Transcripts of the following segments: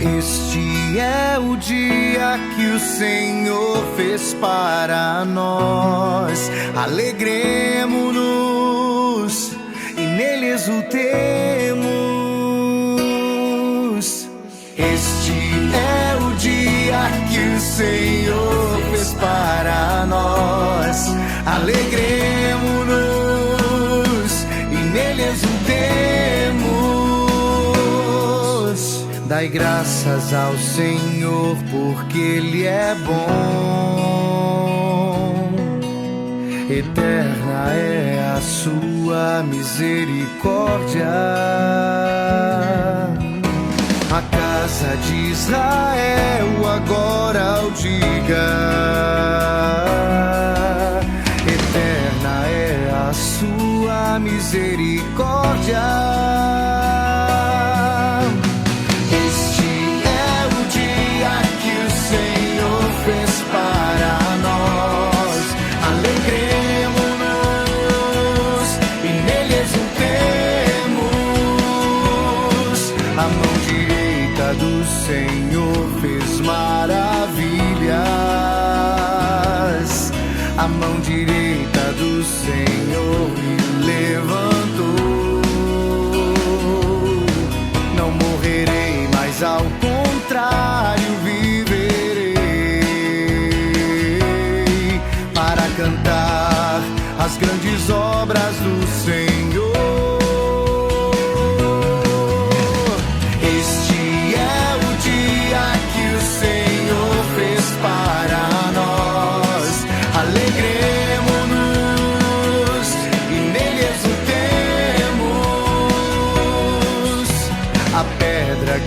Este é o dia que o Senhor fez para nós. Alegremo-nos e nele exultemos. Este é o dia que o Senhor fez para nós. Alegremo-nos e nele exultemos. Dai graças ao Senhor, porque Ele é bom. Eterna é a sua misericórdia. A casa de Israel agora o diga. Eterna é a sua misericórdia. Do Senhor fez maravilhas. A mão direita do Senhor me levantou. Não morrerei, mas ao contrário viverei para cantar as grandes obras do Senhor.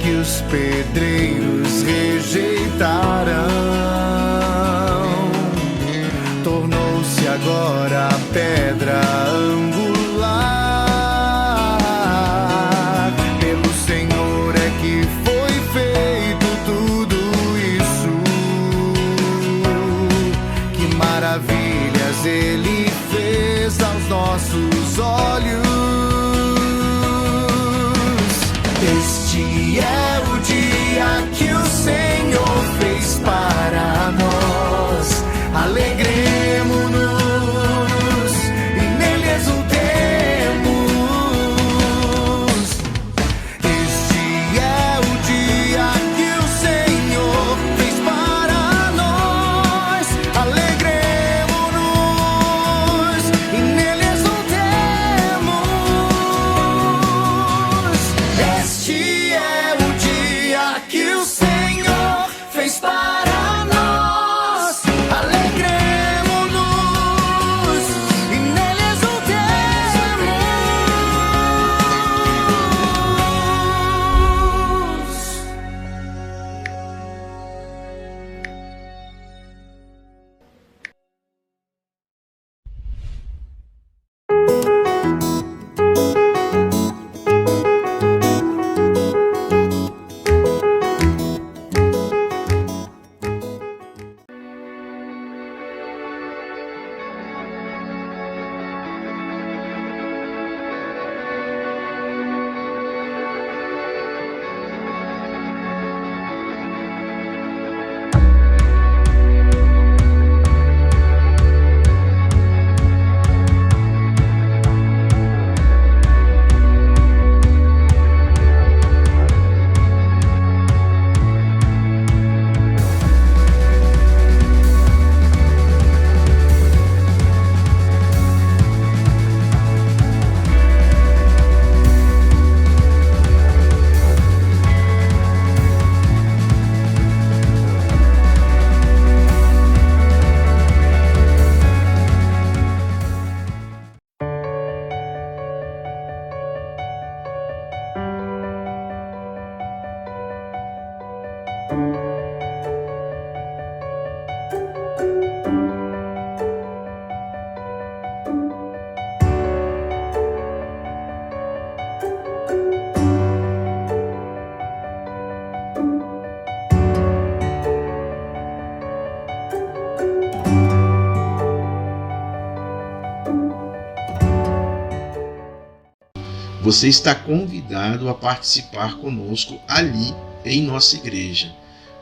Que os pedreiros rejeitaram tornou-se agora a pedra angular. Pelo Senhor é que foi feito tudo isso. Que maravilhas Ele fez aos nossos olhos. Este é o dia que o Senhor fez para nós. Alegremo-nos e nele exultemos. Este é o dia que o Senhor fez para nós. Alegremo-nos e nele exultemos. Este é o dia que o Senhor fez para nós. Alegremo-nos e nele exultemos. você está convidado a participar conosco ali em nossa igreja.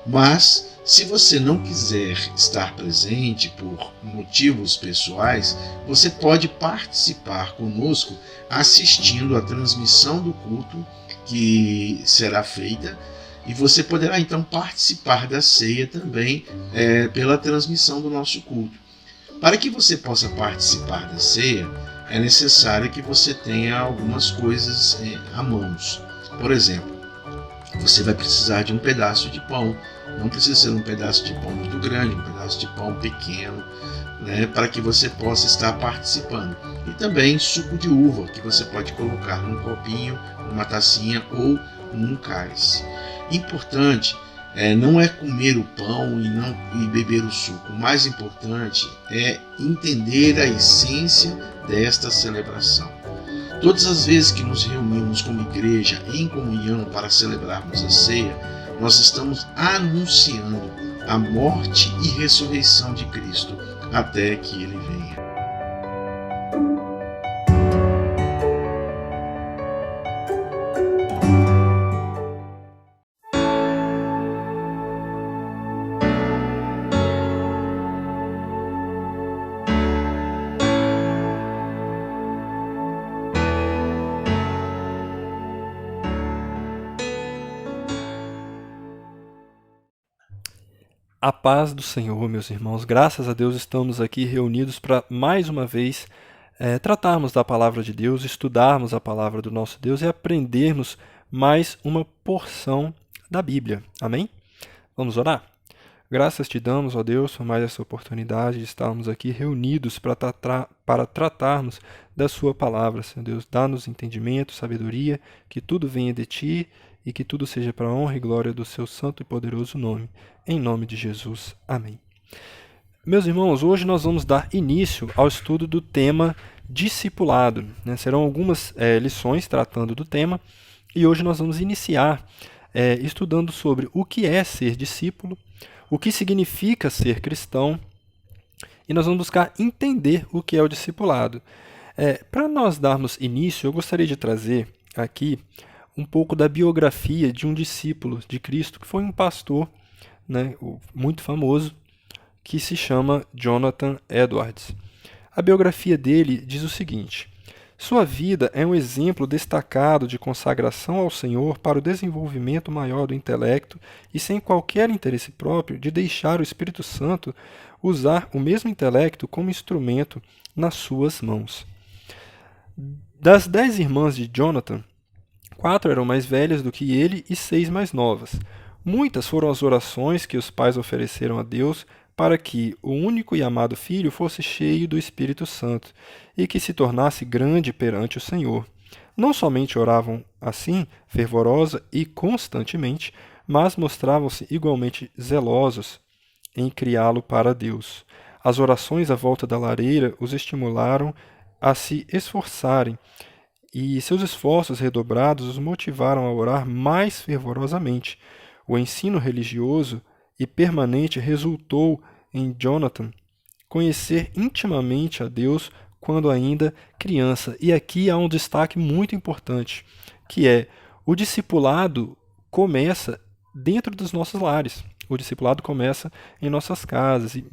Mas, se você não quiser estar presente por motivos pessoais, você pode participar conosco assistindo a transmissão do culto que será feita, e você poderá então participar da ceia também pela transmissão do nosso culto. Para que você possa participar da ceia, é necessário que você tenha algumas coisas à mãos. Por exemplo, você vai precisar de um pedaço de pão. Não precisa ser um pedaço de pão muito grande, um pedaço de pão pequeno, para que você possa estar participando. E também suco de uva, que você pode colocar num copinho, numa tacinha ou num cálice. Importante não é comer o pão e beber o suco. O mais importante é entender a essência desta celebração. Todas as vezes que nos reunimos como igreja em comunhão para celebrarmos a ceia, nós estamos anunciando a morte e ressurreição de Cristo até que Ele venha. A paz do Senhor, meus irmãos. Graças a Deus estamos aqui reunidos para, mais uma vez, tratarmos da Palavra de Deus, estudarmos a Palavra do nosso Deus e aprendermos mais uma porção da Bíblia. Amém? Vamos orar? Graças te damos, ó Deus, por mais essa oportunidade de estarmos aqui reunidos para tratarmos da sua Palavra. Senhor Deus, dá-nos entendimento, sabedoria, que tudo venha de Ti e que tudo seja para a honra e glória do Seu santo e poderoso nome. Em nome de Jesus. Amém. Meus irmãos, hoje nós vamos dar início ao estudo do tema discipulado. Serão algumas lições tratando do tema e hoje nós vamos iniciar estudando sobre o que é ser discípulo, o que significa ser cristão e nós vamos buscar entender o que é o discipulado. Para nós darmos início, eu gostaria de trazer aqui um pouco da biografia de um discípulo de Cristo, que foi um pastor muito famoso, que se chama Jonathan Edwards. A biografia dele diz o seguinte: sua vida é um exemplo destacado de consagração ao Senhor para o desenvolvimento maior do intelecto e sem qualquer interesse próprio de deixar o Espírito Santo usar o mesmo intelecto como instrumento nas suas mãos. Das 10 irmãs de Jonathan, 4 eram mais velhas do que ele e 6 mais novas. Muitas foram as orações que os pais ofereceram a Deus para que o único e amado filho fosse cheio do Espírito Santo e que se tornasse grande perante o Senhor. Não somente oravam assim, fervorosa e constantemente, mas mostravam-se igualmente zelosos em criá-lo para Deus. As orações à volta da lareira os estimularam a se esforçarem, e seus esforços redobrados os motivaram a orar mais fervorosamente. O ensino religioso e permanente resultou em Jonathan conhecer intimamente a Deus quando ainda criança. E aqui há um destaque muito importante, que é o discipulado começa dentro dos nossos lares. O discipulado começa em nossas casas. E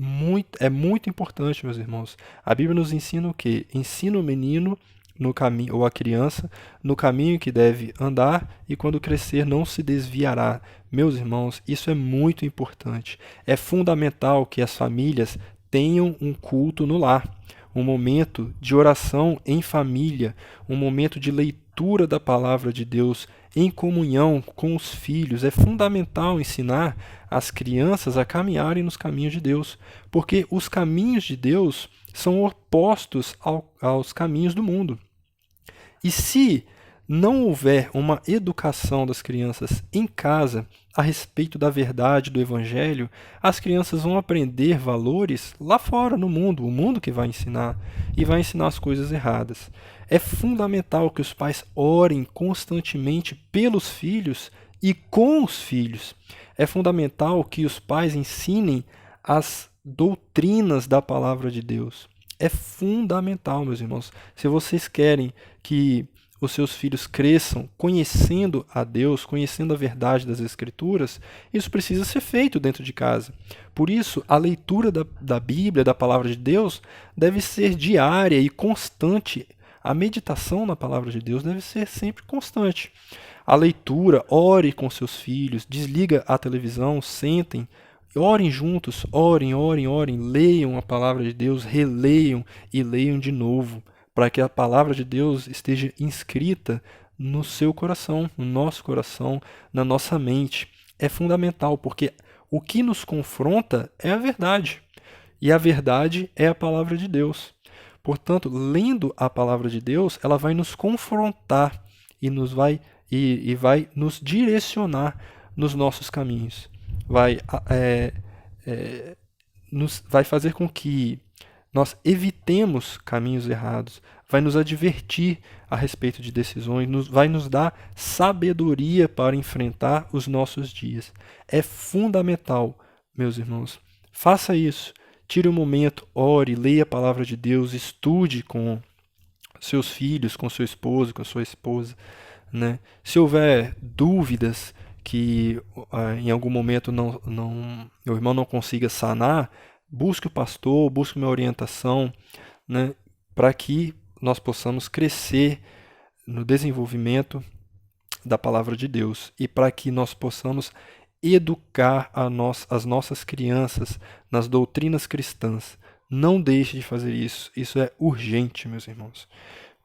é muito importante, meus irmãos. A Bíblia nos ensina o quê? Ensina o menino no caminho, ou a criança, no caminho que deve andar, e quando crescer não se desviará. Meus irmãos, isso é muito importante. É fundamental que as famílias tenham um culto no lar, um momento de oração em família, um momento de leitura da palavra de Deus em comunhão com os filhos. É fundamental ensinar as crianças a caminharem nos caminhos de Deus, porque os caminhos de Deus são opostos aos caminhos do mundo. E se não houver uma educação das crianças em casa a respeito da verdade do Evangelho, as crianças vão aprender valores lá fora no mundo, o mundo que vai ensinar, e vai ensinar as coisas erradas. É fundamental que os pais orem constantemente pelos filhos e com os filhos. É fundamental que os pais ensinem as doutrinas da palavra de Deus. É fundamental, meus irmãos. Se vocês querem que os seus filhos cresçam conhecendo a Deus, conhecendo a verdade das Escrituras, isso precisa ser feito dentro de casa. Por isso, a leitura da Bíblia, da Palavra de Deus, deve ser diária e constante. A meditação na Palavra de Deus deve ser sempre constante. A leitura, ore com seus filhos, desliga a televisão, sentem, orem juntos, orem, leiam a Palavra de Deus, releiam e leiam de novo, para que a Palavra de Deus esteja inscrita no seu coração, no nosso coração, na nossa mente. É fundamental, porque o que nos confronta é a verdade, e a verdade é a Palavra de Deus. Portanto, lendo a Palavra de Deus, ela vai nos confrontar e vai nos direcionar nos nossos caminhos. Vai fazer com que nós evitemos caminhos errados, vai nos advertir a respeito de decisões, vai nos dar sabedoria para enfrentar os nossos dias. É fundamental, meus irmãos. Faça isso. Tire um momento, ore, leia a Palavra de Deus, estude com seus filhos, com seu esposo, com sua esposa, né? Se houver dúvidas que em algum momento o irmão não consiga sanar, busque o pastor, busque uma orientação, né, para que nós possamos crescer no desenvolvimento da Palavra de Deus e para que nós possamos educar as nossas crianças nas doutrinas cristãs. Não deixe de fazer isso. Isso é urgente, meus irmãos.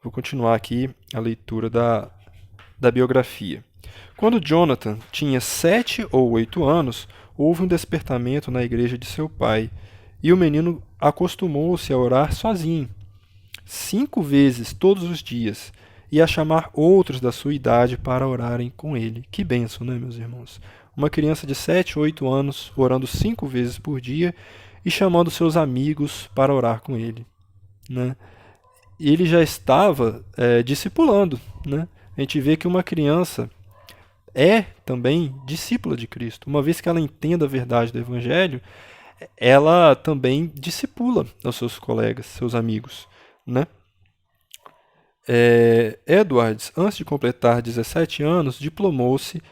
Vou continuar aqui a leitura da biografia. Quando Jonathan tinha 7 ou 8 anos, houve um despertamento na igreja de seu pai, e o menino acostumou-se a orar sozinho, 5 vezes todos os dias, e a chamar outros da sua idade para orarem com ele. Que bênção, né, meus irmãos? Uma criança de 7 ou 8 anos orando 5 vezes por dia e chamando seus amigos para orar com ele, né? Ele já estava discipulando, né? A gente vê que uma criança é também discípula de Cristo. Uma vez que ela entenda a verdade do Evangelho, ela também discipula os seus colegas, seus amigos, né? Edwards, antes de completar 17 anos, diplomou-se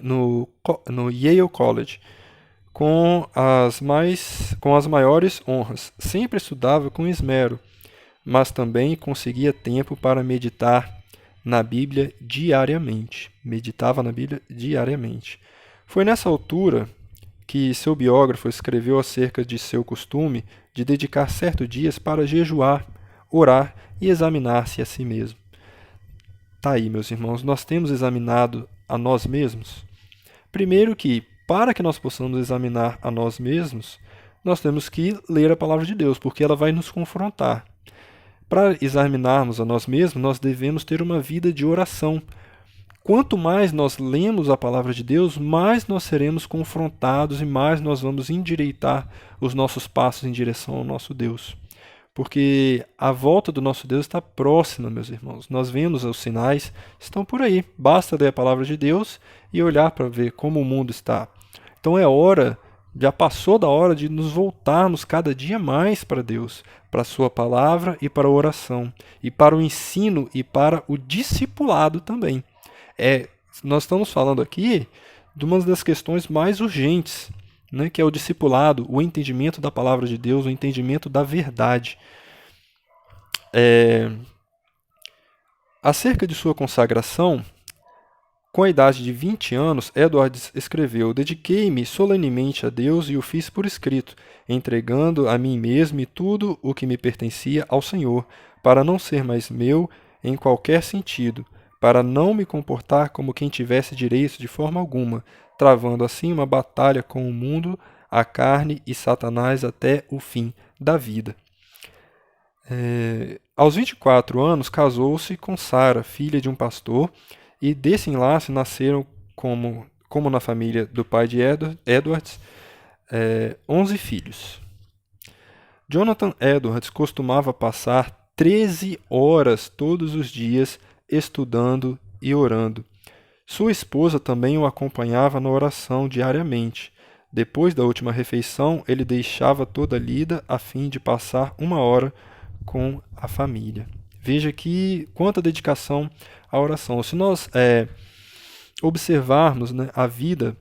no Yale College com as maiores honras. Sempre estudava com esmero, mas também conseguia tempo para meditar na Bíblia diariamente. Meditava na Bíblia diariamente. Foi nessa altura que seu biógrafo escreveu acerca de seu costume de dedicar certos dias para jejuar, orar e examinar-se a si mesmo. Tá aí, meus irmãos, nós temos examinado a nós mesmos. Primeiro que, para que nós possamos examinar a nós mesmos, nós temos que ler a Palavra de Deus, porque ela vai nos confrontar. Para examinarmos a nós mesmos, nós devemos ter uma vida de oração. Quanto mais nós lemos a Palavra de Deus, mais nós seremos confrontados e mais nós vamos endireitar os nossos passos em direção ao nosso Deus. Porque a volta do nosso Deus está próxima, meus irmãos. Nós vemos os sinais, estão por aí. Basta ler a Palavra de Deus e olhar para ver como o mundo está. Então já passou da hora de nos voltarmos cada dia mais para Deus, para a sua palavra e para a oração, e para o ensino e para o discipulado também. Nós estamos falando aqui de uma das questões mais urgentes, né, que é o discipulado, o entendimento da palavra de Deus, o entendimento da verdade. Acerca de sua consagração, com a idade de 20 anos, Edwards escreveu: "Dediquei-me solenemente a Deus e o fiz por escrito, entregando a mim mesmo e tudo o que me pertencia ao Senhor, para não ser mais meu em qualquer sentido, para não me comportar como quem tivesse direito de forma alguma, travando assim uma batalha com o mundo, a carne e Satanás até o fim da vida." Aos 24 anos, casou-se com Sarah, filha de um pastor, e desse enlace nasceram, como na família do pai de Edwards, 11 filhos. Jonathan Edwards costumava passar 13 horas todos os dias estudando e orando. Sua esposa também o acompanhava na oração diariamente. Depois da última refeição, ele deixava toda lida a fim de passar 1 hora com a família. Veja que quanta dedicação à oração. Se nós observarmos, né, a vida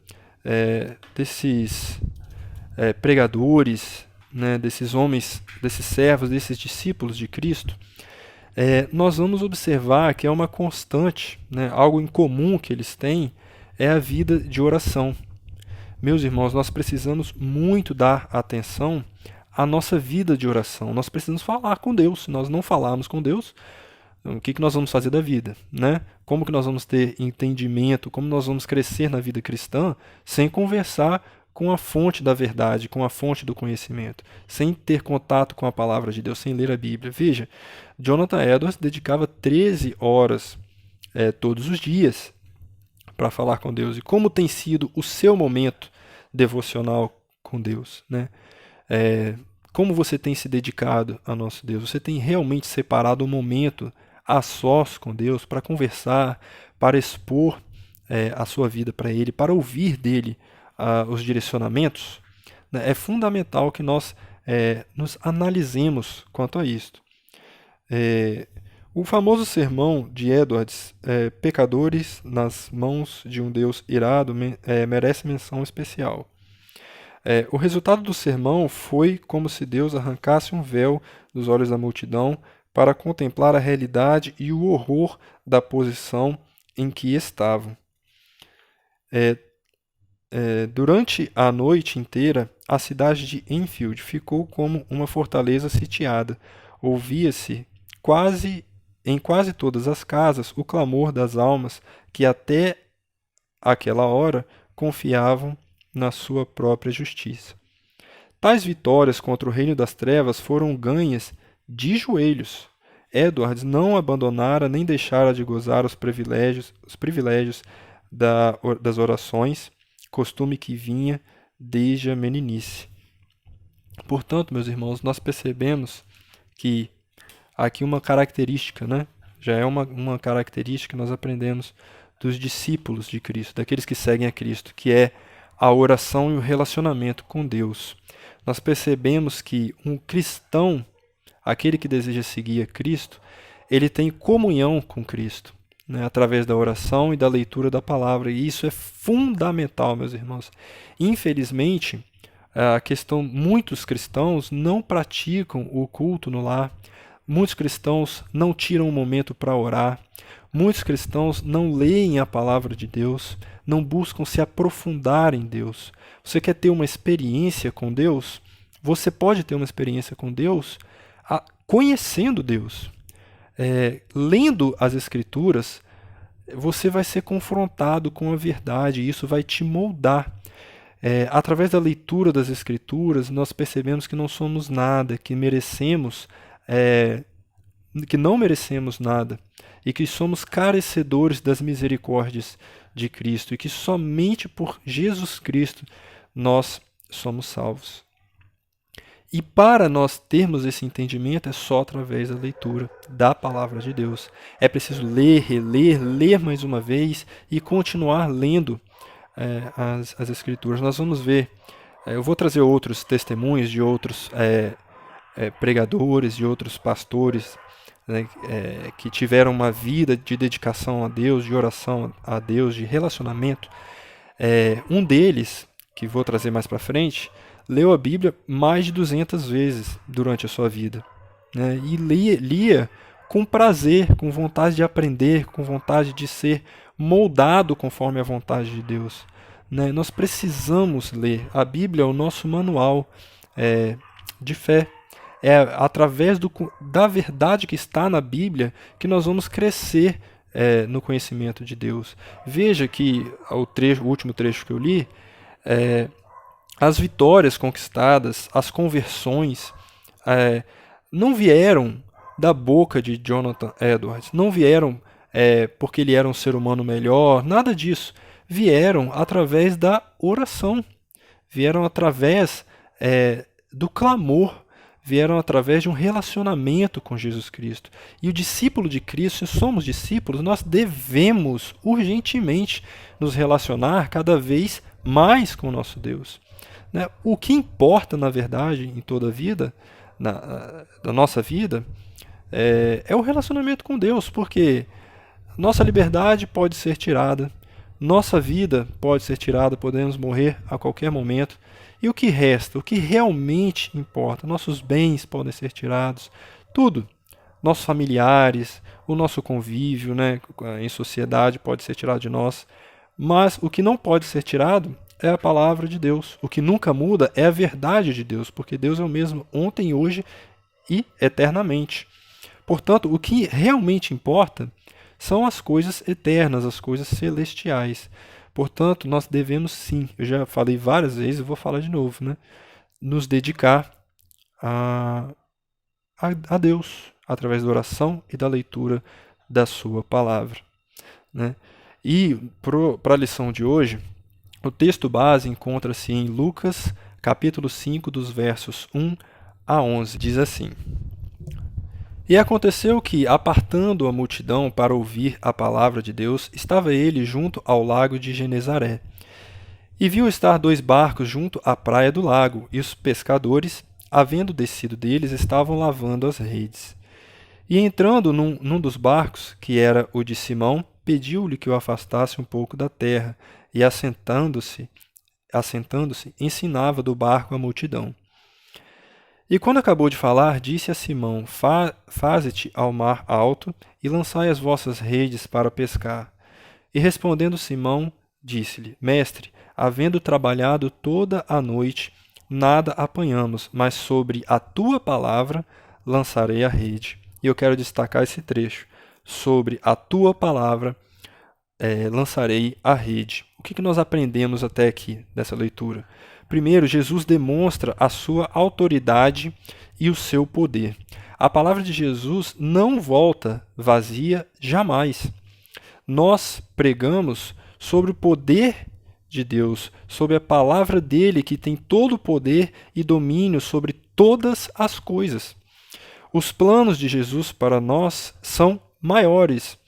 desses pregadores, né, desses homens, desses servos, desses discípulos de Cristo, nós vamos observar que é uma constante, né, algo em comum que eles têm é a vida de oração. Meus irmãos, nós precisamos muito dar atenção à nossa vida de oração. Nós precisamos falar com Deus. Se nós não falarmos com Deus, o que nós vamos fazer da vida, né? Como que nós vamos ter entendimento, como nós vamos crescer na vida cristã sem conversar com a fonte da verdade, com a fonte do conhecimento, sem ter contato com a palavra de Deus, sem ler a Bíblia. Veja, Jonathan Edwards dedicava 13 horas todos os dias para falar com Deus. E como tem sido o seu momento devocional com Deus, né? Como você tem se dedicado a nosso Deus? Você tem realmente separado um momento a sós com Deus para conversar, para expor a sua vida para Ele, para ouvir dele os direcionamentos? Né? É fundamental que nós nos analisemos quanto a isto. O famoso sermão de Edwards, Pecadores nas mãos de um Deus irado, merece menção especial. O resultado do sermão foi como se Deus arrancasse um véu dos olhos da multidão para contemplar a realidade e o horror da posição em que estavam. Durante a noite inteira, a cidade de Enfield ficou como uma fortaleza sitiada. Ouvia-se em quase todas as casas o clamor das almas que até aquela hora confiavam na sua própria justiça. Tais vitórias contra o reino das trevas foram ganhas de joelhos. Edwards não abandonara nem deixara de gozar os privilégios das orações, costume que vinha desde a meninice. Portanto, meus irmãos, nós percebemos que aqui uma característica, né? Já é uma característica que nós aprendemos dos discípulos de Cristo, daqueles que seguem a Cristo, que é a oração e o relacionamento com Deus. Nós percebemos que um cristão, aquele que deseja seguir a Cristo, ele tem comunhão com Cristo, né, através da oração e da leitura da palavra. E isso é fundamental, meus irmãos. Infelizmente, muitos cristãos não praticam o culto no lar. Muitos cristãos não tiram um momento para orar. Muitos cristãos não leem a palavra de Deus, não buscam se aprofundar em Deus. Você quer ter uma experiência com Deus? Você pode ter uma experiência com Deus conhecendo Deus. Lendo as Escrituras, você vai ser confrontado com a verdade e isso vai te moldar. Através da leitura das Escrituras, nós percebemos que não somos nada, que não merecemos nada e que somos carecedores das misericórdias de Cristo e que somente por Jesus Cristo nós somos salvos. E para nós termos esse entendimento é só através da leitura da palavra de Deus. É preciso ler, reler, ler mais uma vez e continuar lendo as Escrituras. Nós vamos ver, eu vou trazer outros testemunhos de outros pregadores, de outros pastores, né, que tiveram uma vida de dedicação a Deus, de oração a Deus, de relacionamento. Um deles, que vou trazer mais para frente, leu a Bíblia mais de 200 vezes durante a sua vida, né, e lia com prazer, com vontade de aprender, com vontade de ser moldado conforme a vontade de Deus. Né? Nós precisamos ler. A Bíblia é o nosso manual de fé. É através da verdade que está na Bíblia que nós vamos crescer no conhecimento de Deus. Veja que o último trecho que eu li, as vitórias conquistadas, as conversões, não vieram da boca de Jonathan Edwards, não vieram porque ele era um ser humano melhor, nada disso. Vieram através da oração, vieram através do clamor, vieram através de um relacionamento com Jesus Cristo. E o discípulo de Cristo, se somos discípulos, nós devemos urgentemente nos relacionar cada vez mais com o nosso Deus. Né? O que importa, na verdade, em toda a vida, da nossa vida, é o relacionamento com Deus, porque nossa liberdade pode ser tirada, nossa vida pode ser tirada, podemos morrer a qualquer momento. E o que resta? O que realmente importa? Nossos bens podem ser tirados, tudo. Nossos familiares, o nosso convívio, né, em sociedade pode ser tirado de nós. Mas o que não pode ser tirado é a palavra de Deus. O que nunca muda é a verdade de Deus, porque Deus é o mesmo ontem, hoje e eternamente. Portanto, o que realmente importa são as coisas eternas, as coisas celestiais. Portanto, nós devemos sim, eu já falei várias vezes e vou falar de novo, né? Nos dedicar a Deus, através da oração e da leitura da sua palavra, né? E para a lição de hoje, o texto base encontra-se em Lucas, capítulo 5, dos versos 1 a 11. Diz assim: E aconteceu que, apartando a multidão para ouvir a palavra de Deus, estava ele junto ao lago de Genezaré. E viu estar 2 barcos junto à praia do lago, e os pescadores, havendo descido deles, estavam lavando as redes. E entrando num dos barcos, que era o de Simão, pediu-lhe que o afastasse um pouco da terra, e assentando-se, ensinava do barco a multidão. E quando acabou de falar, disse a Simão: Faze-te ao mar alto, e lançai as vossas redes para pescar. E respondendo Simão, disse-lhe: Mestre, havendo trabalhado toda a noite, nada apanhamos, mas sobre a tua palavra lançarei a rede. E eu quero destacar esse trecho. Sobre a tua palavra lançarei a rede. O que nós aprendemos até aqui dessa leitura? Primeiro, Jesus demonstra a sua autoridade e o seu poder. A palavra de Jesus não volta vazia jamais. Nós pregamos sobre o poder de Deus, sobre a palavra dele que tem todo o poder e domínio sobre todas as coisas. Os planos de Jesus para nós são maiores.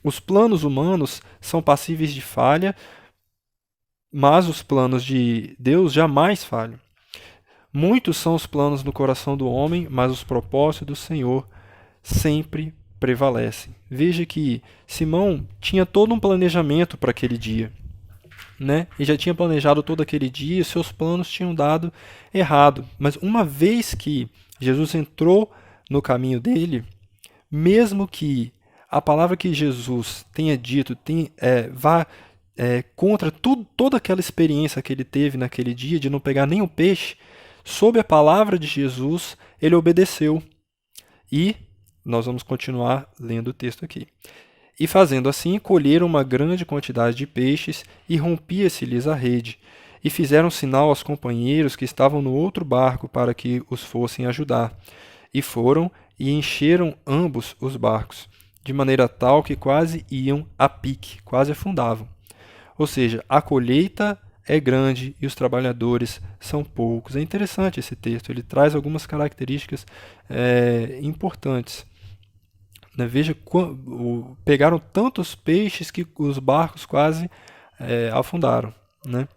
Os planos humanos são passíveis de falha, mas os planos de Deus jamais falham. Muitos são os planos no coração do homem, mas os propósitos do Senhor sempre prevalecem. Veja que Simão tinha todo um planejamento para aquele dia, né? E já tinha planejado todo aquele dia, seus planos tinham dado errado. Mas uma vez que Jesus entrou no caminho dele, mesmo que a palavra que Jesus tenha dito vá contra toda aquela experiência que ele teve naquele dia de não pegar nenhum peixe, sob a palavra de Jesus, ele obedeceu. E nós vamos continuar lendo o texto aqui. E fazendo assim, colheram uma grande quantidade de peixes e rompia-se-lhes a rede. E fizeram sinal aos companheiros que estavam no outro barco para que os fossem ajudar. E foram e encheram ambos os barcos, de maneira tal que quase iam a pique, quase afundavam. Ou seja, a colheita é grande e os trabalhadores são poucos. É interessante esse texto, ele traz algumas características importantes. Veja, pegaram tantos peixes que os barcos quase afundaram, né?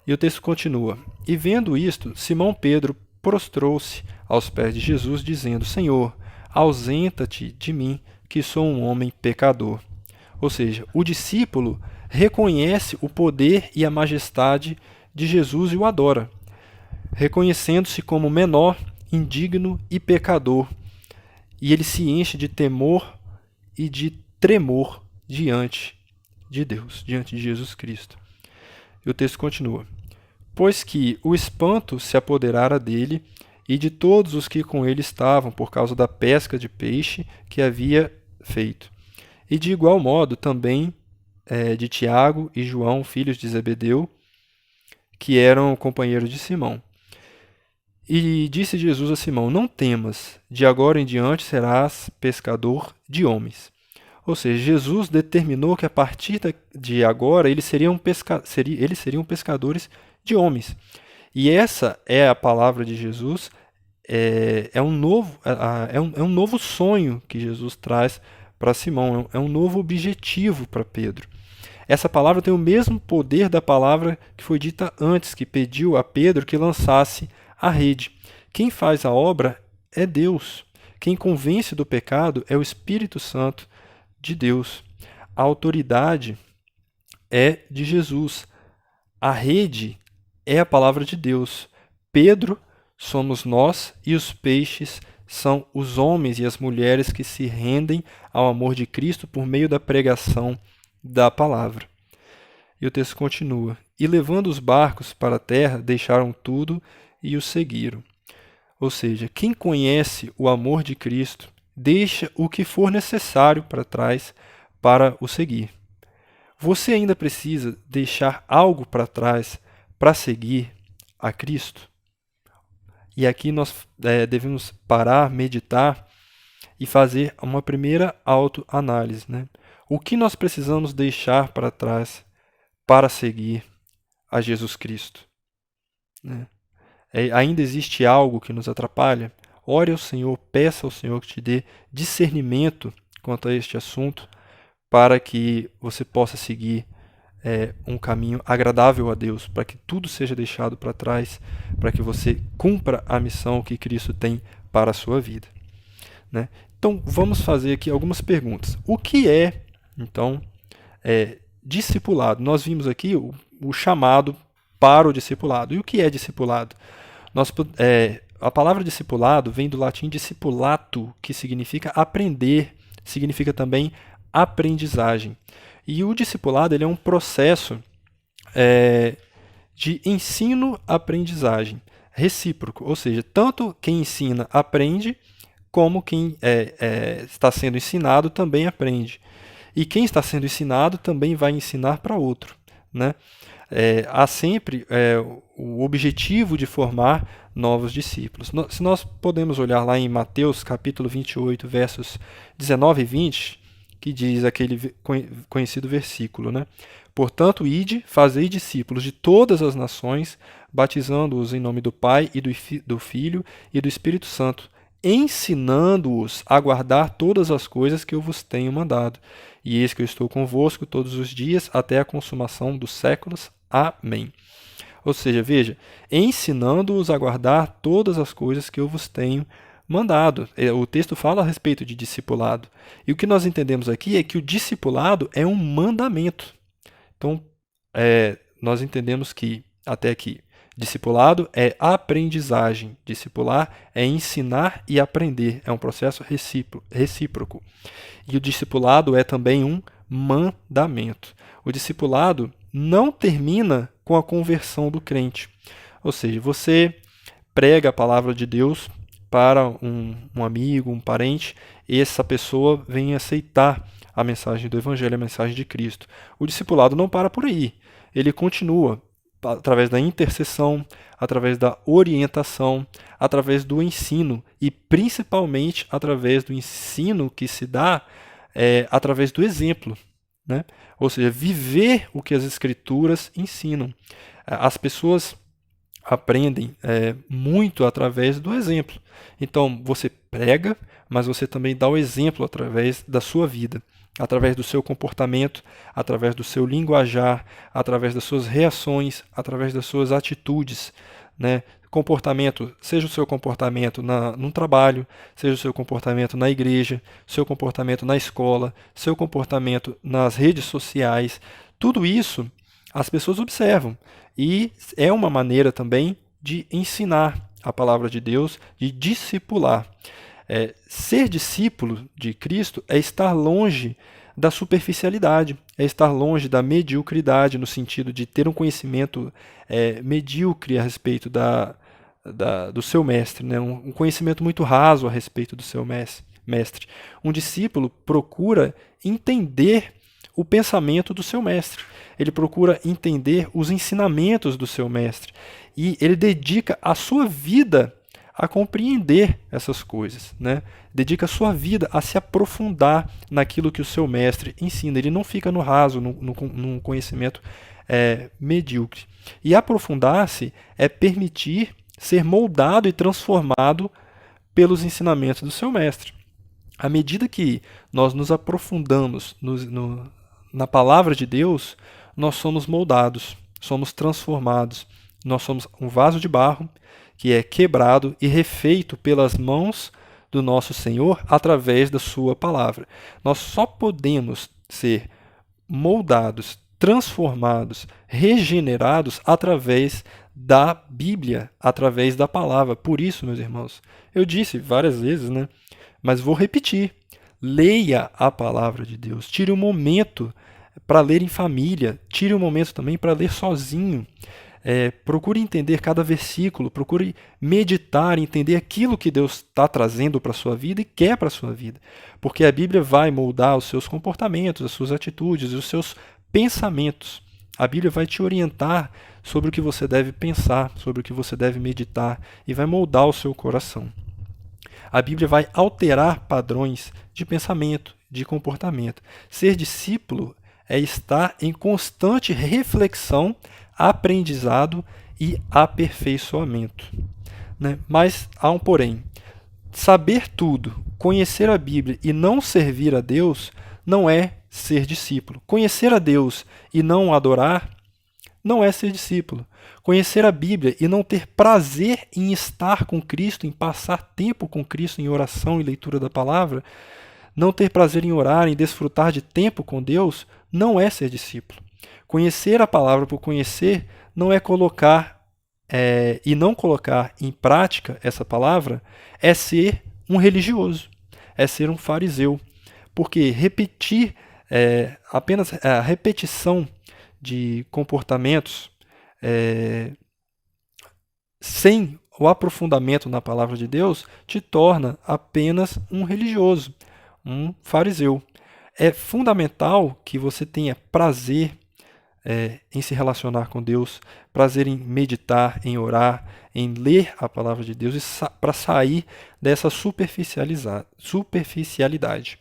E o texto continua. E vendo isto, Simão Pedro prostrou-se aos pés de Jesus, dizendo: Senhor, ausenta-te de mim, que sou um homem pecador. Ou seja, o discípulo reconhece o poder e a majestade de Jesus e o adora, reconhecendo-se como menor, indigno e pecador. E ele se enche de temor e de tremor diante de Deus, diante de Jesus Cristo. E o texto continua. Pois que o espanto se apoderara dele e de todos os que com ele estavam, por causa da pesca de peixe que havia feito. E de igual modo também de Tiago e João, filhos de Zebedeu, que eram companheiros de Simão. E disse Jesus a Simão: Não temas, de agora em diante serás pescador de homens. Ou seja, Jesus determinou que a partir de agora eles seriam pescadores de homens. E essa é a palavra de Jesus, é um novo sonho que Jesus traz para Simão, é um novo objetivo para Pedro. Essa palavra tem o mesmo poder da palavra que foi dita antes, que pediu a Pedro que lançasse a rede. Quem faz a obra é Deus. Quem convence do pecado é o Espírito Santo de Deus. A autoridade é de Jesus. A rede é a palavra de Deus. Pedro somos nós e os peixes são os homens e as mulheres que se rendem ao amor de Cristo por meio da pregação da palavra. E o texto continua: e levando os barcos para a terra, deixaram tudo e o seguiram. Ou seja, quem conhece o amor de Cristo, deixa o que for necessário para trás para o seguir. Você ainda precisa deixar algo para trás para seguir a Cristo? E aqui nós devemos parar, meditar e fazer uma primeira autoanálise, né? O que nós precisamos deixar para trás para seguir a Jesus Cristo, né? Ainda existe algo que nos atrapalha? Ore ao Senhor, peça ao Senhor que te dê discernimento quanto a este assunto, para que você possa seguir um caminho agradável a Deus, para que tudo seja deixado para trás, para que você cumpra a missão que Cristo tem para a sua vida, né? Então, vamos fazer aqui algumas perguntas. O que é, então, discipulado? Nós vimos aqui o chamado para o discipulado. E o que é discipulado? A palavra discipulado vem do latim discipulato, que significa aprender, significa também aprendizagem. E o discipulado ele é um processo de ensino-aprendizagem recíproco, ou seja, tanto quem ensina aprende, como quem está sendo ensinado também aprende. E quem está sendo ensinado também vai ensinar para outro, né? Há sempre o objetivo de formar novos discípulos. Se nós podemos olhar lá em Mateus capítulo 28, versos 19 e 20, que diz aquele conhecido versículo, né? Portanto, ide, fazei discípulos de todas as nações, batizando-os em nome do Pai e do Filho e do Espírito Santo, ensinando-os a guardar todas as coisas que eu vos tenho mandado. E eis que eu estou convosco todos os dias até a consumação dos séculos. Amém. Ou seja, veja, ensinando-os a guardar todas as coisas que eu vos tenho mandado. O texto fala a respeito de discipulado. E o que nós entendemos aqui é que o discipulado é um mandamento. Então, nós entendemos que, até aqui, discipulado é aprendizagem. Discipular é ensinar e aprender. É um processo recíproco. E o discipulado é também um mandamento. O discipulado não termina com a conversão do crente. Ou seja, você prega a palavra de Deus para um amigo, um parente, e essa pessoa vem aceitar a mensagem do Evangelho, a mensagem de Cristo. O discipulado não para por aí. Ele continua através da intercessão, através da orientação, através do ensino e principalmente através do ensino que se dá através do exemplo, né? Ou seja, viver o que as Escrituras ensinam. As pessoas aprendem muito através do exemplo. Então, você prega, mas você também dá o exemplo através da sua vida, através do seu comportamento, através do seu linguajar, através das suas reações, através das suas atitudes, né? Comportamento, seja o seu comportamento no trabalho, seja o seu comportamento na igreja, seu comportamento na escola, seu comportamento nas redes sociais, tudo isso as pessoas observam e é uma maneira também de ensinar a palavra de Deus, de discipular. Ser discípulo de Cristo é estar longe da superficialidade, é estar longe da mediocridade, no sentido de ter um conhecimento medíocre a respeito do seu mestre, né? Um conhecimento muito raso a respeito do seu mestre. Um discípulo procura entender o pensamento do seu mestre, ele procura entender os ensinamentos do seu mestre e ele dedica a sua vida a compreender essas coisas, né? Dedica a sua vida a se aprofundar naquilo que o seu mestre ensina. Ele não fica no raso, num conhecimento medíocre. E aprofundar-se é permitir ser moldado e transformado pelos ensinamentos do seu mestre. À medida que nós nos aprofundamos na palavra de Deus, nós somos moldados, somos transformados. Nós somos um vaso de barro que é quebrado e refeito pelas mãos do nosso Senhor através da sua palavra. Nós só podemos ser moldados, transformados, regenerados através da Bíblia, através da palavra. Por isso, meus irmãos, eu disse várias vezes, né? Mas vou repetir. Leia a palavra de Deus. Tire um momento para ler em família. Tire um momento também para ler sozinho. Procure entender cada versículo, procure meditar, entender aquilo que Deus está trazendo para a sua vida e quer para a sua vida. Porque a Bíblia vai moldar os seus comportamentos, as suas atitudes, os seus pensamentos. A Bíblia vai te orientar sobre o que você deve pensar, sobre o que você deve meditar e vai moldar o seu coração. A Bíblia vai alterar padrões de pensamento, de comportamento. Ser discípulo é estar em constante reflexão, aprendizado e aperfeiçoamento. Né? Mas há um porém. Saber tudo, conhecer a Bíblia e não servir a Deus não é ser discípulo. Conhecer a Deus e não adorar não é ser discípulo. Conhecer a Bíblia e não ter prazer em estar com Cristo, em passar tempo com Cristo em oração e leitura da palavra, não ter prazer em orar, em desfrutar de tempo com Deus, não é ser discípulo. Conhecer a palavra por conhecer não é colocar e não colocar em prática essa palavra é ser um religioso, é ser um fariseu. Porque repetir apenas a repetição de comportamentos sem o aprofundamento na palavra de Deus te torna apenas um religioso, um fariseu. É fundamental que você tenha prazer em se relacionar com Deus, prazer em meditar, em orar, em ler a palavra de Deus para sair dessa superficialidade.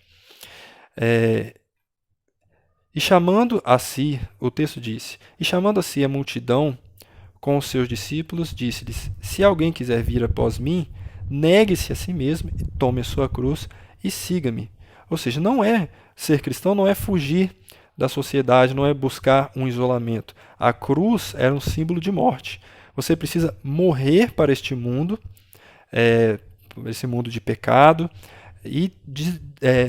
E chamando a si, o texto disse, e chamando a si a multidão com os seus discípulos, disse-lhes, se alguém quiser vir após mim, negue-se a si mesmo, tome a sua cruz e siga-me. Ou seja, ser cristão não é fugir da sociedade, não é buscar um isolamento. A cruz era um símbolo de morte. Você precisa morrer para este mundo, esse mundo de pecado, e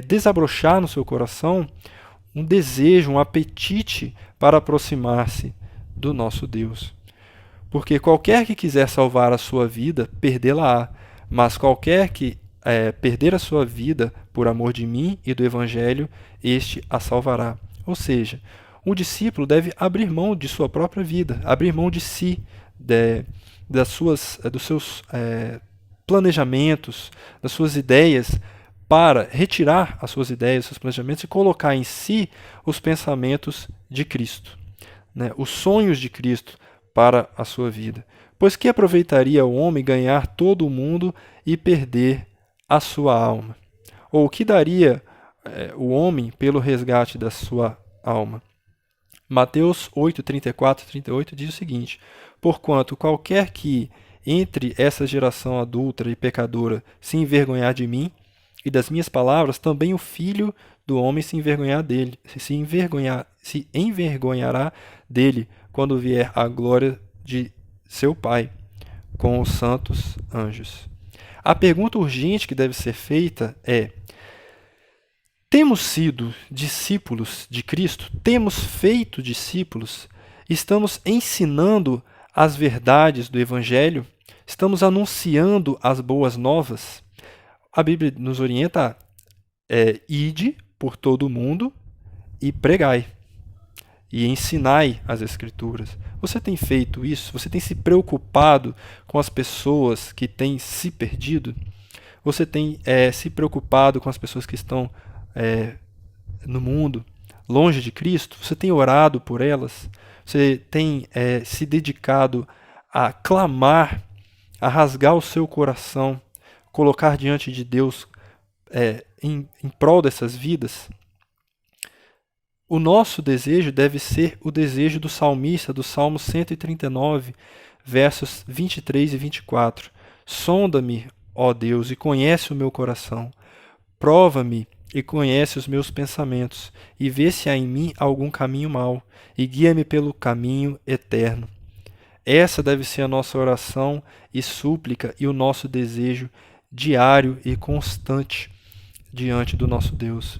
desabrochar no seu coração um desejo, um apetite para aproximar-se do nosso Deus. Porque qualquer que quiser salvar a sua vida, perdê-la-á. Mas qualquer que perder a sua vida por amor de mim e do Evangelho, este a salvará. Ou seja, um discípulo deve abrir mão de sua própria vida, abrir mão de si, dos seus planejamentos, das suas ideias, para retirar as suas ideias, os seus planejamentos e colocar em si os pensamentos de Cristo, né? Os sonhos de Cristo para a sua vida. Pois que aproveitaria o homem ganhar todo o mundo e perder a sua alma? Ou o que daria o homem pelo resgate da sua alma? Mateus 8, 34 e 38 diz o seguinte, porquanto qualquer que entre essa geração adúltera e pecadora se envergonhar de mim e das minhas palavras, também o Filho do Homem se envergonhará dele quando vier a glória de seu Pai com os santos anjos. A pergunta urgente que deve ser feita é: temos sido discípulos de Cristo? Temos feito discípulos? Estamos ensinando as verdades do Evangelho? Estamos anunciando as boas novas? A Bíblia nos orienta ide por todo o mundo e pregai, e ensinai as Escrituras. Você tem feito isso? Você tem se preocupado com as pessoas que têm se perdido? Você tem se preocupado com as pessoas que estão no mundo, longe de Cristo? Você tem orado por elas? Você tem se dedicado a clamar, a rasgar o seu coração, colocar diante de Deus em prol dessas vidas? O nosso desejo deve ser o desejo do salmista, do Salmo 139, versos 23 e 24. Sonda-me, ó Deus, e conhece o meu coração. Prova-me e conhece os meus pensamentos, e vê se há em mim algum caminho mau, e guia-me pelo caminho eterno. Essa deve ser a nossa oração e súplica e o nosso desejo diário e constante diante do nosso Deus.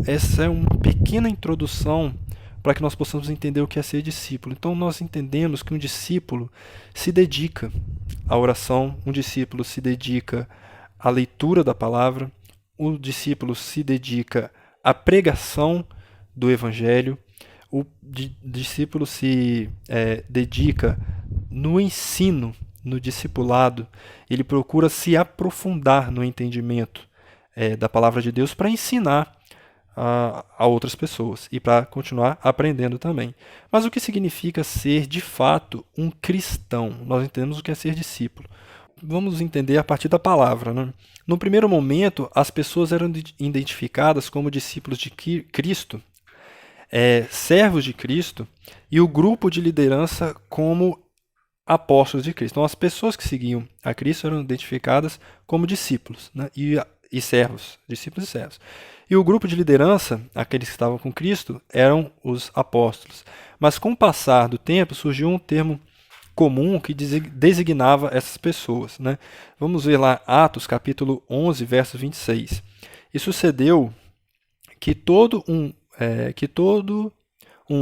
Essa é uma pequena introdução para que nós possamos entender o que é ser discípulo. Então nós entendemos que um discípulo se dedica à oração, um discípulo se dedica à leitura da palavra, o discípulo se dedica à pregação do Evangelho, o discípulo se dedica no ensino, no discipulado, ele procura se aprofundar no entendimento da palavra de Deus para ensinar a outras pessoas e para continuar aprendendo também. Mas o que significa ser de fato um cristão? Nós entendemos o que é ser discípulo. Vamos entender a partir da palavra, né? No primeiro momento, as pessoas eram identificadas como discípulos de Cristo, servos de Cristo, e o grupo de liderança como apóstolos de Cristo. Então, as pessoas que seguiam a Cristo eram identificadas como discípulos, né? E servos, discípulos e servos. E o grupo de liderança, aqueles que estavam com Cristo, eram os apóstolos. Mas com o passar do tempo, surgiu um termo comum que designava essas pessoas, né? Vamos ver lá Atos capítulo 11, verso 26. E sucedeu que todo um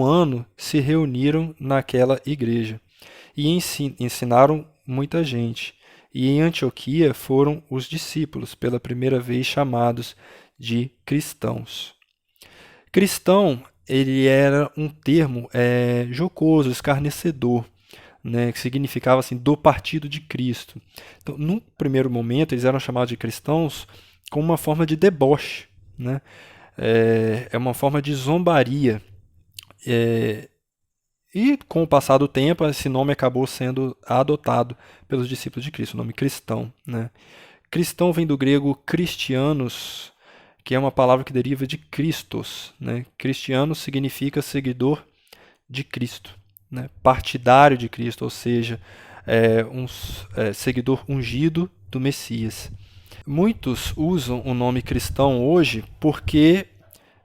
ano se reuniram naquela igreja e ensinaram muita gente. E em Antioquia foram os discípulos, pela primeira vez chamados de cristãos. Cristão, ele era um termo jocoso, escarnecedor, né, que significava assim, do partido de Cristo. Então, num primeiro momento, eles eram chamados de cristãos como uma forma de deboche, né? É uma forma de zombaria. E com o passar do tempo, esse nome acabou sendo adotado pelos discípulos de Cristo, o nome cristão, né? Cristão vem do grego cristianos, que é uma palavra que deriva de Christos, né? Cristiano significa seguidor de Cristo, né? Partidário de Cristo, ou seja, seguidor ungido do Messias. Muitos usam o nome cristão hoje porque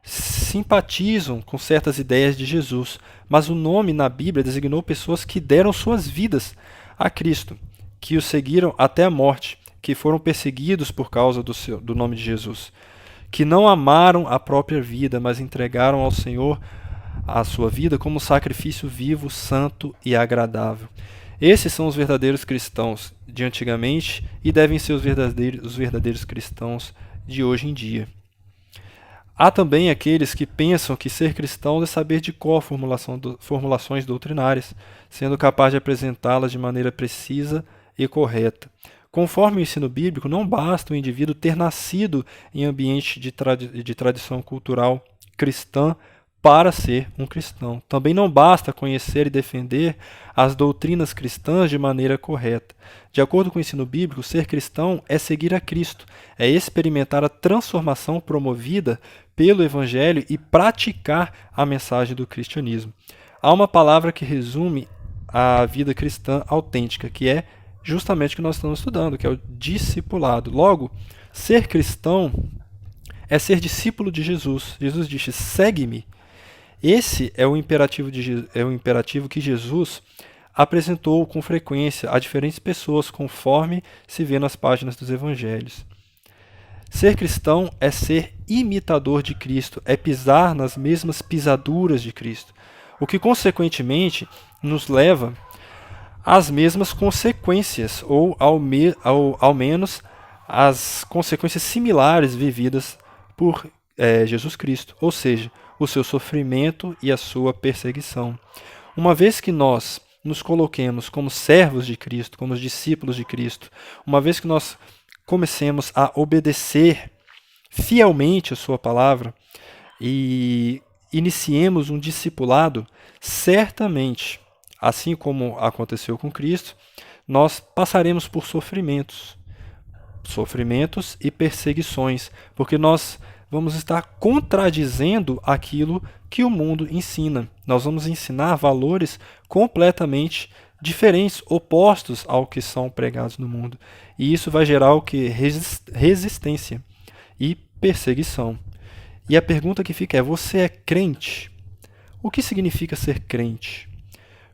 simpatizam com certas ideias de Jesus, mas o nome na Bíblia designou pessoas que deram suas vidas a Cristo, que o seguiram até a morte, que foram perseguidos por causa do nome de Jesus, que não amaram a própria vida, mas entregaram ao Senhor a sua vida como sacrifício vivo, santo e agradável. Esses são os verdadeiros cristãos de antigamente e devem ser os verdadeiros cristãos de hoje em dia. Há também aqueles que pensam que ser cristão é saber de cor formulações doutrinárias, sendo capaz de apresentá-las de maneira precisa e correta. Conforme o ensino bíblico, não basta o indivíduo ter nascido em ambiente de tradição cultural cristã para ser um cristão. Também não basta conhecer e defender as doutrinas cristãs de maneira correta. De acordo com o ensino bíblico, ser cristão é seguir a Cristo, é experimentar a transformação promovida pelo Evangelho e praticar a mensagem do cristianismo. Há uma palavra que resume a vida cristã autêntica, que é justamente o que nós estamos estudando, que é o discipulado. Logo, ser cristão é ser discípulo de Jesus. Jesus disse: segue-me. Esse é o imperativo que Jesus apresentou com frequência a diferentes pessoas, conforme se vê nas páginas dos evangelhos. Ser cristão é ser imitador de Cristo, é pisar nas mesmas pisaduras de Cristo, o que consequentemente nos leva às mesmas consequências, ou ao menos às consequências similares vividas por Jesus Cristo, ou seja, o seu sofrimento e a sua perseguição. Uma vez que nós nos coloquemos como servos de Cristo, como discípulos de Cristo, uma vez que nós comecemos a obedecer fielmente a sua palavra e iniciemos um discipulado, certamente, assim como aconteceu com Cristo, nós passaremos por sofrimentos e perseguições, porque nós vamos estar contradizendo aquilo que o mundo ensina. Nós vamos ensinar valores completamente diferentes, opostos ao que são pregados no mundo. E isso vai gerar o que? Resistência e perseguição. E a pergunta que fica é: você é crente? O que significa ser crente?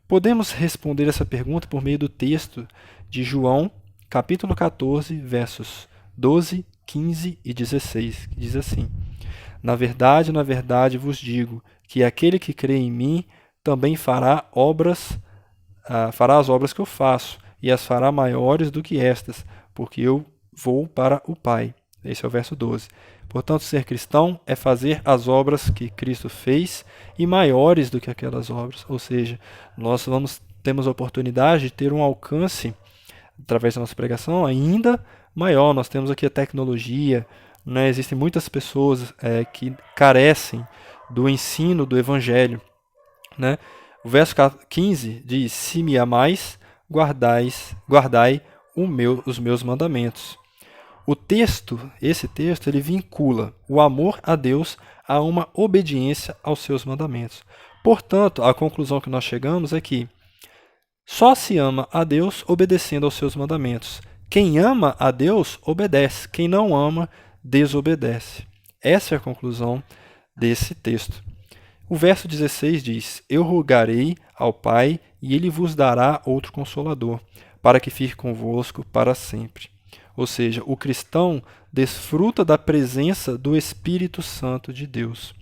Podemos responder essa pergunta por meio do texto de João, capítulo 14, versos 12, 15 e 16, que diz assim: na verdade vos digo que aquele que crê em mim também fará as obras que eu faço, e as fará maiores do que estas, porque eu vou para o Pai. Esse é o verso 12. Portanto, ser cristão é fazer as obras que Cristo fez e maiores do que aquelas obras. Ou seja, nós temos a oportunidade de ter um alcance, através da nossa pregação, ainda maior. Nós temos aqui a tecnologia, né? Existem muitas pessoas que carecem do ensino do Evangelho, né? O verso 15 diz: se me amais, guardai os meus mandamentos. Esse texto, ele vincula o amor a Deus a uma obediência aos seus mandamentos. Portanto, a conclusão que nós chegamos é que só se ama a Deus obedecendo aos seus mandamentos. Quem ama a Deus, obedece. Quem não ama, desobedece. Essa é a conclusão desse texto. O verso 16 diz: eu rogarei ao Pai, e ele vos dará outro Consolador, para que fique convosco para sempre. Ou seja, o cristão desfruta da presença do Espírito Santo de Deus.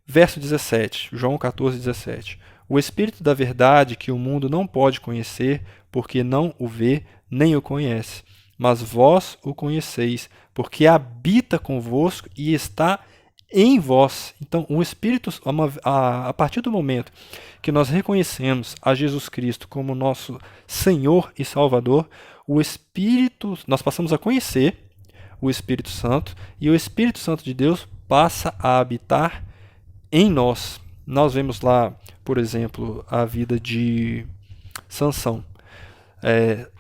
Verso 17, João 14, 17. O Espírito da verdade que o mundo não pode conhecer, porque não o vê nem o conhece. Mas vós o conheceis, porque habita convosco e está em vós. Então, o Espírito, a partir do momento que nós reconhecemos a Jesus Cristo como nosso Senhor e Salvador, nós passamos a conhecer o Espírito Santo, e o Espírito Santo de Deus passa a habitar em nós. Nós vemos lá, por exemplo, a vida de Sansão.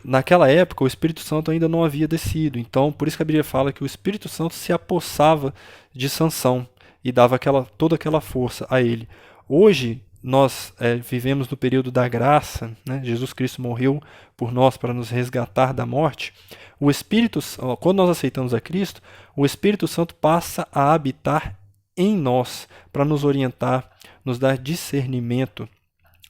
Naquela época, o Espírito Santo ainda não havia descido, então por isso que a Bíblia fala que o Espírito Santo se apossava de Sansão e dava toda aquela força a ele. Hoje, nós vivemos no período da graça, né? Jesus Cristo morreu por nós para nos resgatar da morte. Quando nós aceitamos a Cristo, o Espírito Santo passa a habitar em nós para nos orientar, nos dar discernimento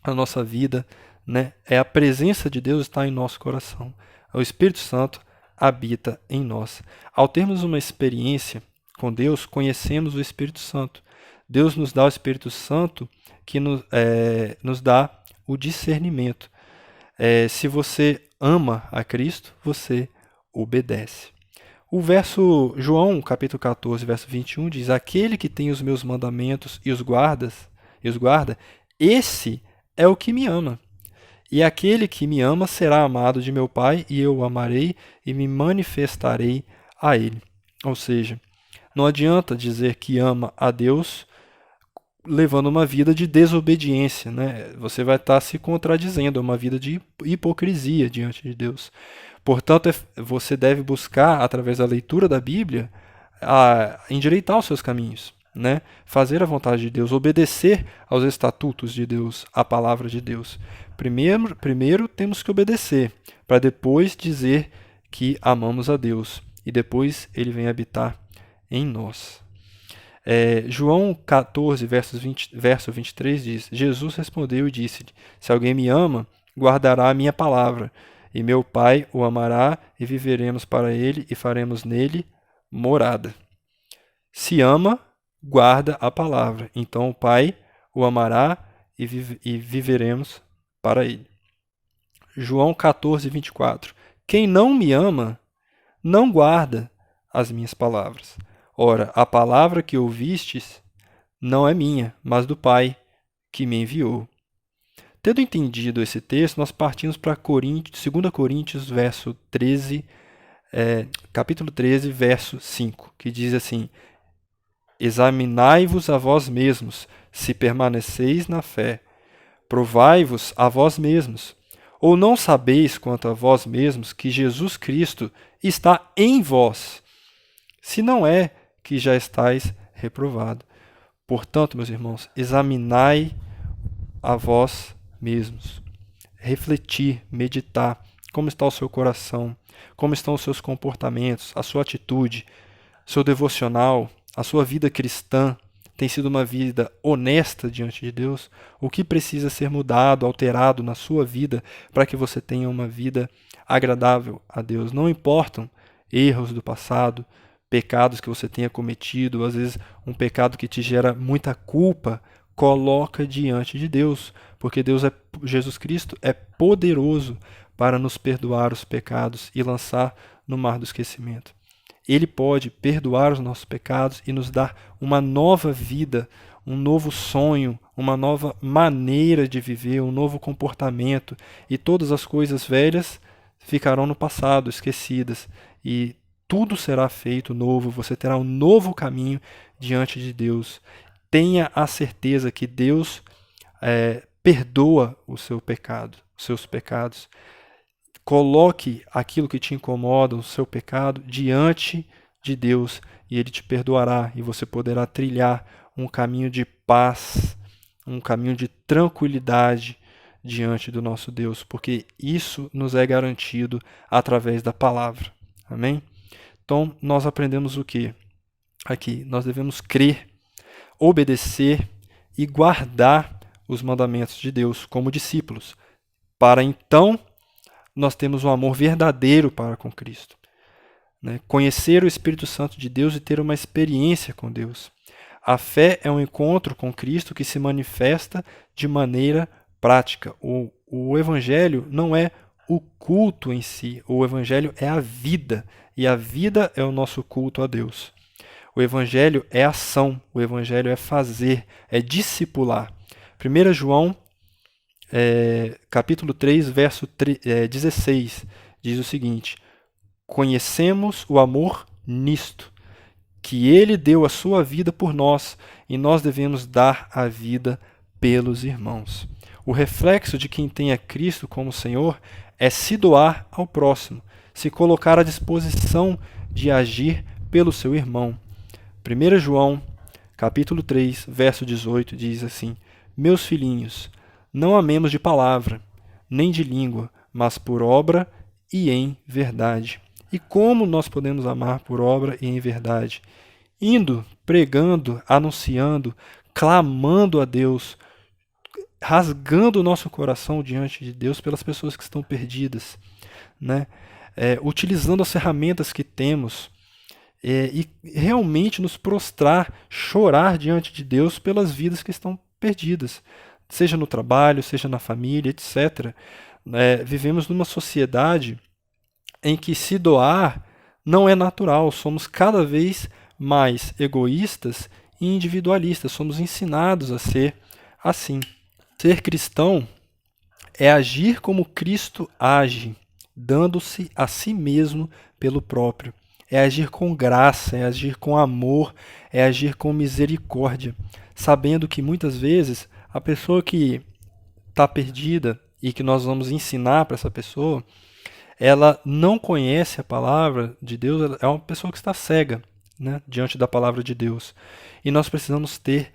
à nossa vida, né? A presença de Deus está em nosso coração. O Espírito Santo habita em nós. Ao termos uma experiência com Deus, conhecemos o Espírito Santo. Deus nos dá o Espírito Santo que nos dá o discernimento. Se você ama a Cristo, você obedece. O verso João, capítulo 14, verso 21, diz: aquele que tem os meus mandamentos e os guarda, esse é o que me ama. E aquele que me ama será amado de meu Pai, e eu o amarei e me manifestarei a ele. Ou seja, não adianta dizer que ama a Deus levando uma vida de desobediência, né? Você vai estar se contradizendo, é uma vida de hipocrisia diante de Deus. Portanto, você deve buscar, através da leitura da Bíblia, endireitar os seus caminhos, né? Fazer a vontade de Deus, obedecer aos estatutos de Deus, à palavra de Deus. Primeiro temos que obedecer, para depois dizer que amamos a Deus, e depois ele vem habitar em nós. João 14, verso 23 diz: Jesus respondeu e disse-lhe: se alguém me ama, guardará a minha palavra, e meu Pai o amará, e viveremos para ele, e faremos nele morada. Se ama, guarda a palavra, então o Pai o amará, e viveremos para ele. João 14, 24. Quem não me ama, não guarda as minhas palavras. Ora, a palavra que ouvistes não é minha, mas do Pai que me enviou. Tendo entendido esse texto, nós partimos para 2 Coríntios, capítulo 13, verso 5, que diz assim: examinai-vos a vós mesmos, se permaneceis na fé. Provai-vos a vós mesmos. Ou não sabeis quanto a vós mesmos que Jesus Cristo está em vós, se não é que já estáis reprovado. Portanto, meus irmãos, examinai a vós mesmos. Refletir, meditar, como está o seu coração, como estão os seus comportamentos, a sua atitude, seu devocional, a sua vida cristã tem sido uma vida honesta diante de Deus? O que precisa ser mudado, alterado na sua vida para que você tenha uma vida agradável a Deus? Não importam erros do passado, pecados que você tenha cometido, às vezes um pecado que te gera muita culpa, coloca diante de Deus, porque Jesus Cristo é poderoso para nos perdoar os pecados e lançar no mar do esquecimento. Ele pode perdoar os nossos pecados e nos dar uma nova vida, um novo sonho, uma nova maneira de viver, um novo comportamento, e todas as coisas velhas ficarão no passado, esquecidas, e tudo será feito novo, você terá um novo caminho diante de Deus. Tenha a certeza que Deus perdoa o seu pecado, os seus pecados. Coloque aquilo que te incomoda, o seu pecado, diante de Deus, e Ele te perdoará, e você poderá trilhar um caminho de paz, um caminho de tranquilidade diante do nosso Deus, porque isso nos é garantido através da palavra. Amém? Então, nós aprendemos o que? Aqui, nós devemos crer, obedecer e guardar os mandamentos de Deus como discípulos, para então nós temos um amor verdadeiro para com Cristo. Conhecer o Espírito Santo de Deus e ter uma experiência com Deus. A fé é um encontro com Cristo que se manifesta de maneira prática. O Evangelho não é o culto em si, o Evangelho é a vida, e a vida é o nosso culto a Deus. O Evangelho é ação, o Evangelho é fazer, é discipular. 1 João capítulo 3, verso 16, diz o seguinte: conhecemos o amor nisto, que Ele deu a sua vida por nós, e nós devemos dar a vida pelos irmãos. O reflexo de quem tem a Cristo como Senhor é se doar ao próximo, se colocar à disposição de agir pelo seu irmão. 1 João, capítulo 3, verso 18, diz assim: meus filhinhos, não amemos de palavra, nem de língua, mas por obra e em verdade. E como nós podemos amar por obra e em verdade? Indo, pregando, anunciando, clamando a Deus, rasgando o nosso coração diante de Deus pelas pessoas que estão perdidas, utilizando as ferramentas que temos, e realmente nos prostrar, chorar diante de Deus pelas vidas que estão perdidas, seja no trabalho, seja na família, etc. Vivemos numa sociedade em que se doar não é natural, somos cada vez mais egoístas e individualistas, somos ensinados a ser assim. Ser cristão é agir como Cristo age, dando-se a si mesmo pelo próprio. É agir com graça, é agir com amor, é agir com misericórdia, sabendo que muitas vezes a pessoa que está perdida e que nós vamos ensinar para essa pessoa, ela não conhece a palavra de Deus, ela é uma pessoa que está cega, diante da palavra de Deus. E nós precisamos ter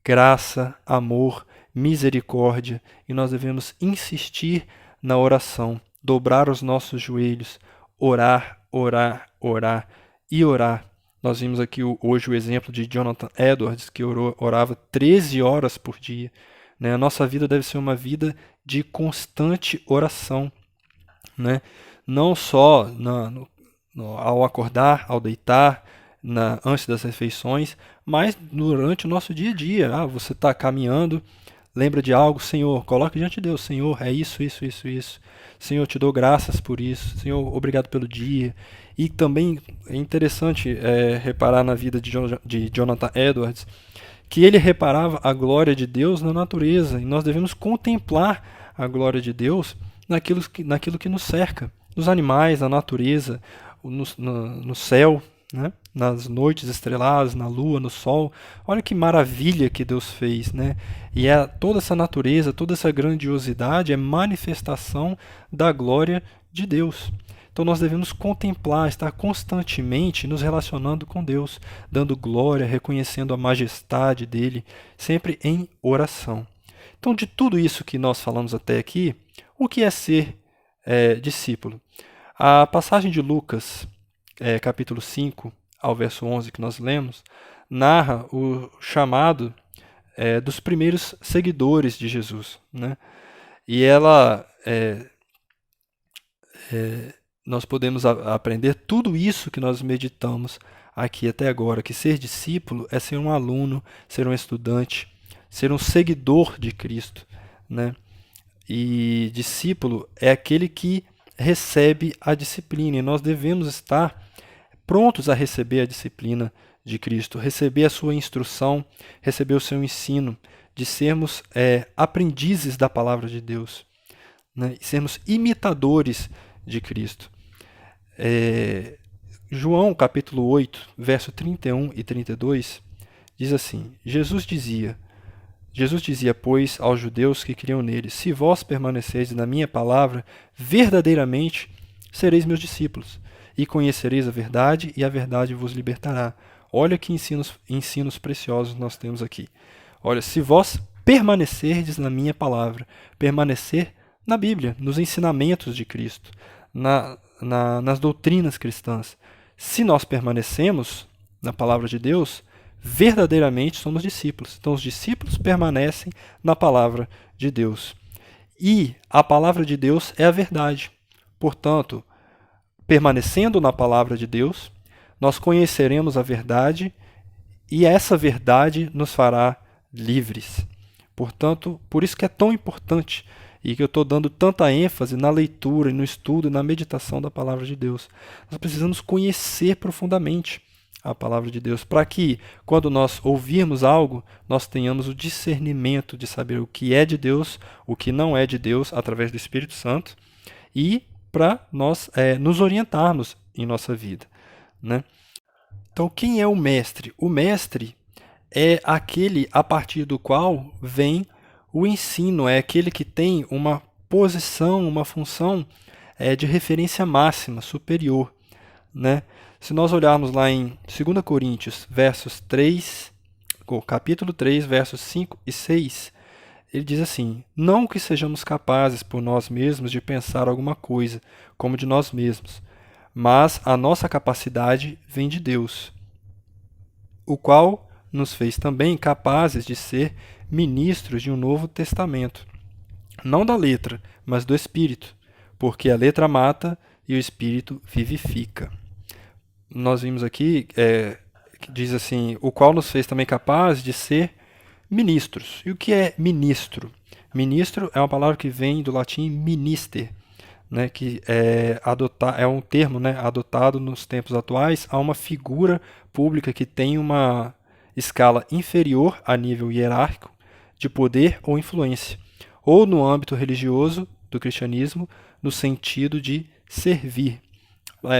graça, amor, misericórdia, e nós devemos insistir na oração, dobrar os nossos joelhos, orar, orar, orar e orar. Nós vimos aqui hoje o exemplo de Jonathan Edwards, que orava 13 horas por dia. A nossa vida deve ser uma vida de constante oração. Não só ao acordar, ao deitar, antes das refeições, mas durante o nosso dia a dia. Você está caminhando, lembra de algo, Senhor, coloque diante de Deus, Senhor, é isso, isso, isso, isso. Senhor, te dou graças por isso. Senhor, obrigado pelo dia. E também é interessante reparar na vida de Jonathan Edwards, que ele reparava a glória de Deus na natureza. E nós devemos contemplar a glória de Deus naquilo que nos cerca. Nos animais, na natureza, no céu, nas noites estreladas, na lua, no sol. Olha que maravilha que Deus fez. E toda essa natureza, toda essa grandiosidade é manifestação da glória de Deus. Então nós devemos contemplar, estar constantemente nos relacionando com Deus, dando glória, reconhecendo a majestade dele, sempre em oração. Então, de tudo isso que nós falamos até aqui, o que é ser discípulo? A passagem de Lucas, capítulo 5, ao verso 11, que nós lemos, narra o chamado dos primeiros seguidores de Jesus, né? E nós podemos aprender tudo isso que nós meditamos aqui até agora, que ser discípulo é ser um aluno, ser um estudante, ser um seguidor de Cristo, né? E discípulo é aquele que recebe a disciplina, e nós devemos estar prontos a receber a disciplina de Cristo, receber a sua instrução, receber o seu ensino, de sermos aprendizes da palavra de Deus, né? E sermos imitadores de Cristo. João capítulo 8, verso 31 e 32, diz assim: Jesus dizia, pois, aos judeus que criam nele: se vós permanecerdes na minha palavra, verdadeiramente sereis meus discípulos, e conhecereis a verdade, e a verdade vos libertará. Olha que ensinos preciosos nós temos aqui. Olha, se vós permanecerdes na minha palavra, permanecer na Bíblia, nos ensinamentos de Cristo, nas doutrinas cristãs. Se nós permanecemos na palavra de Deus, verdadeiramente somos discípulos. Então os discípulos permanecem na palavra de Deus. E a palavra de Deus é a verdade. Portanto, permanecendo na palavra de Deus, nós conheceremos a verdade e essa verdade nos fará livres. Portanto, por isso que é tão importante e que eu estou dando tanta ênfase na leitura, no estudo e na meditação da palavra de Deus. Nós precisamos conhecer profundamente a palavra de Deus, para que, quando nós ouvirmos algo, nós tenhamos o discernimento de saber o que é de Deus, o que não é de Deus, através do Espírito Santo, e para nós nos orientarmos em nossa vida, né? Então, quem é o mestre? O mestre é aquele a partir do qual vem o ensino, é aquele que tem uma posição, uma função de referência máxima, superior, né? Se nós olharmos lá em 2 Coríntios, capítulo 3, versos 5 e 6, ele diz assim: não que sejamos capazes por nós mesmos de pensar alguma coisa, como de nós mesmos, mas a nossa capacidade vem de Deus, o qual nos fez também capazes de ser ministros de um novo testamento, não da letra, mas do Espírito, porque a letra mata e o Espírito vivifica. Nós vimos aqui, que diz assim, o qual nos fez também capazes de ser ministros. E o que é ministro? Ministro é uma palavra que vem do latim minister, né, que é um termo, né, adotado nos tempos atuais a uma figura pública que tem uma escala inferior a nível hierárquico de poder ou influência, ou no âmbito religioso do cristianismo, no sentido de servir.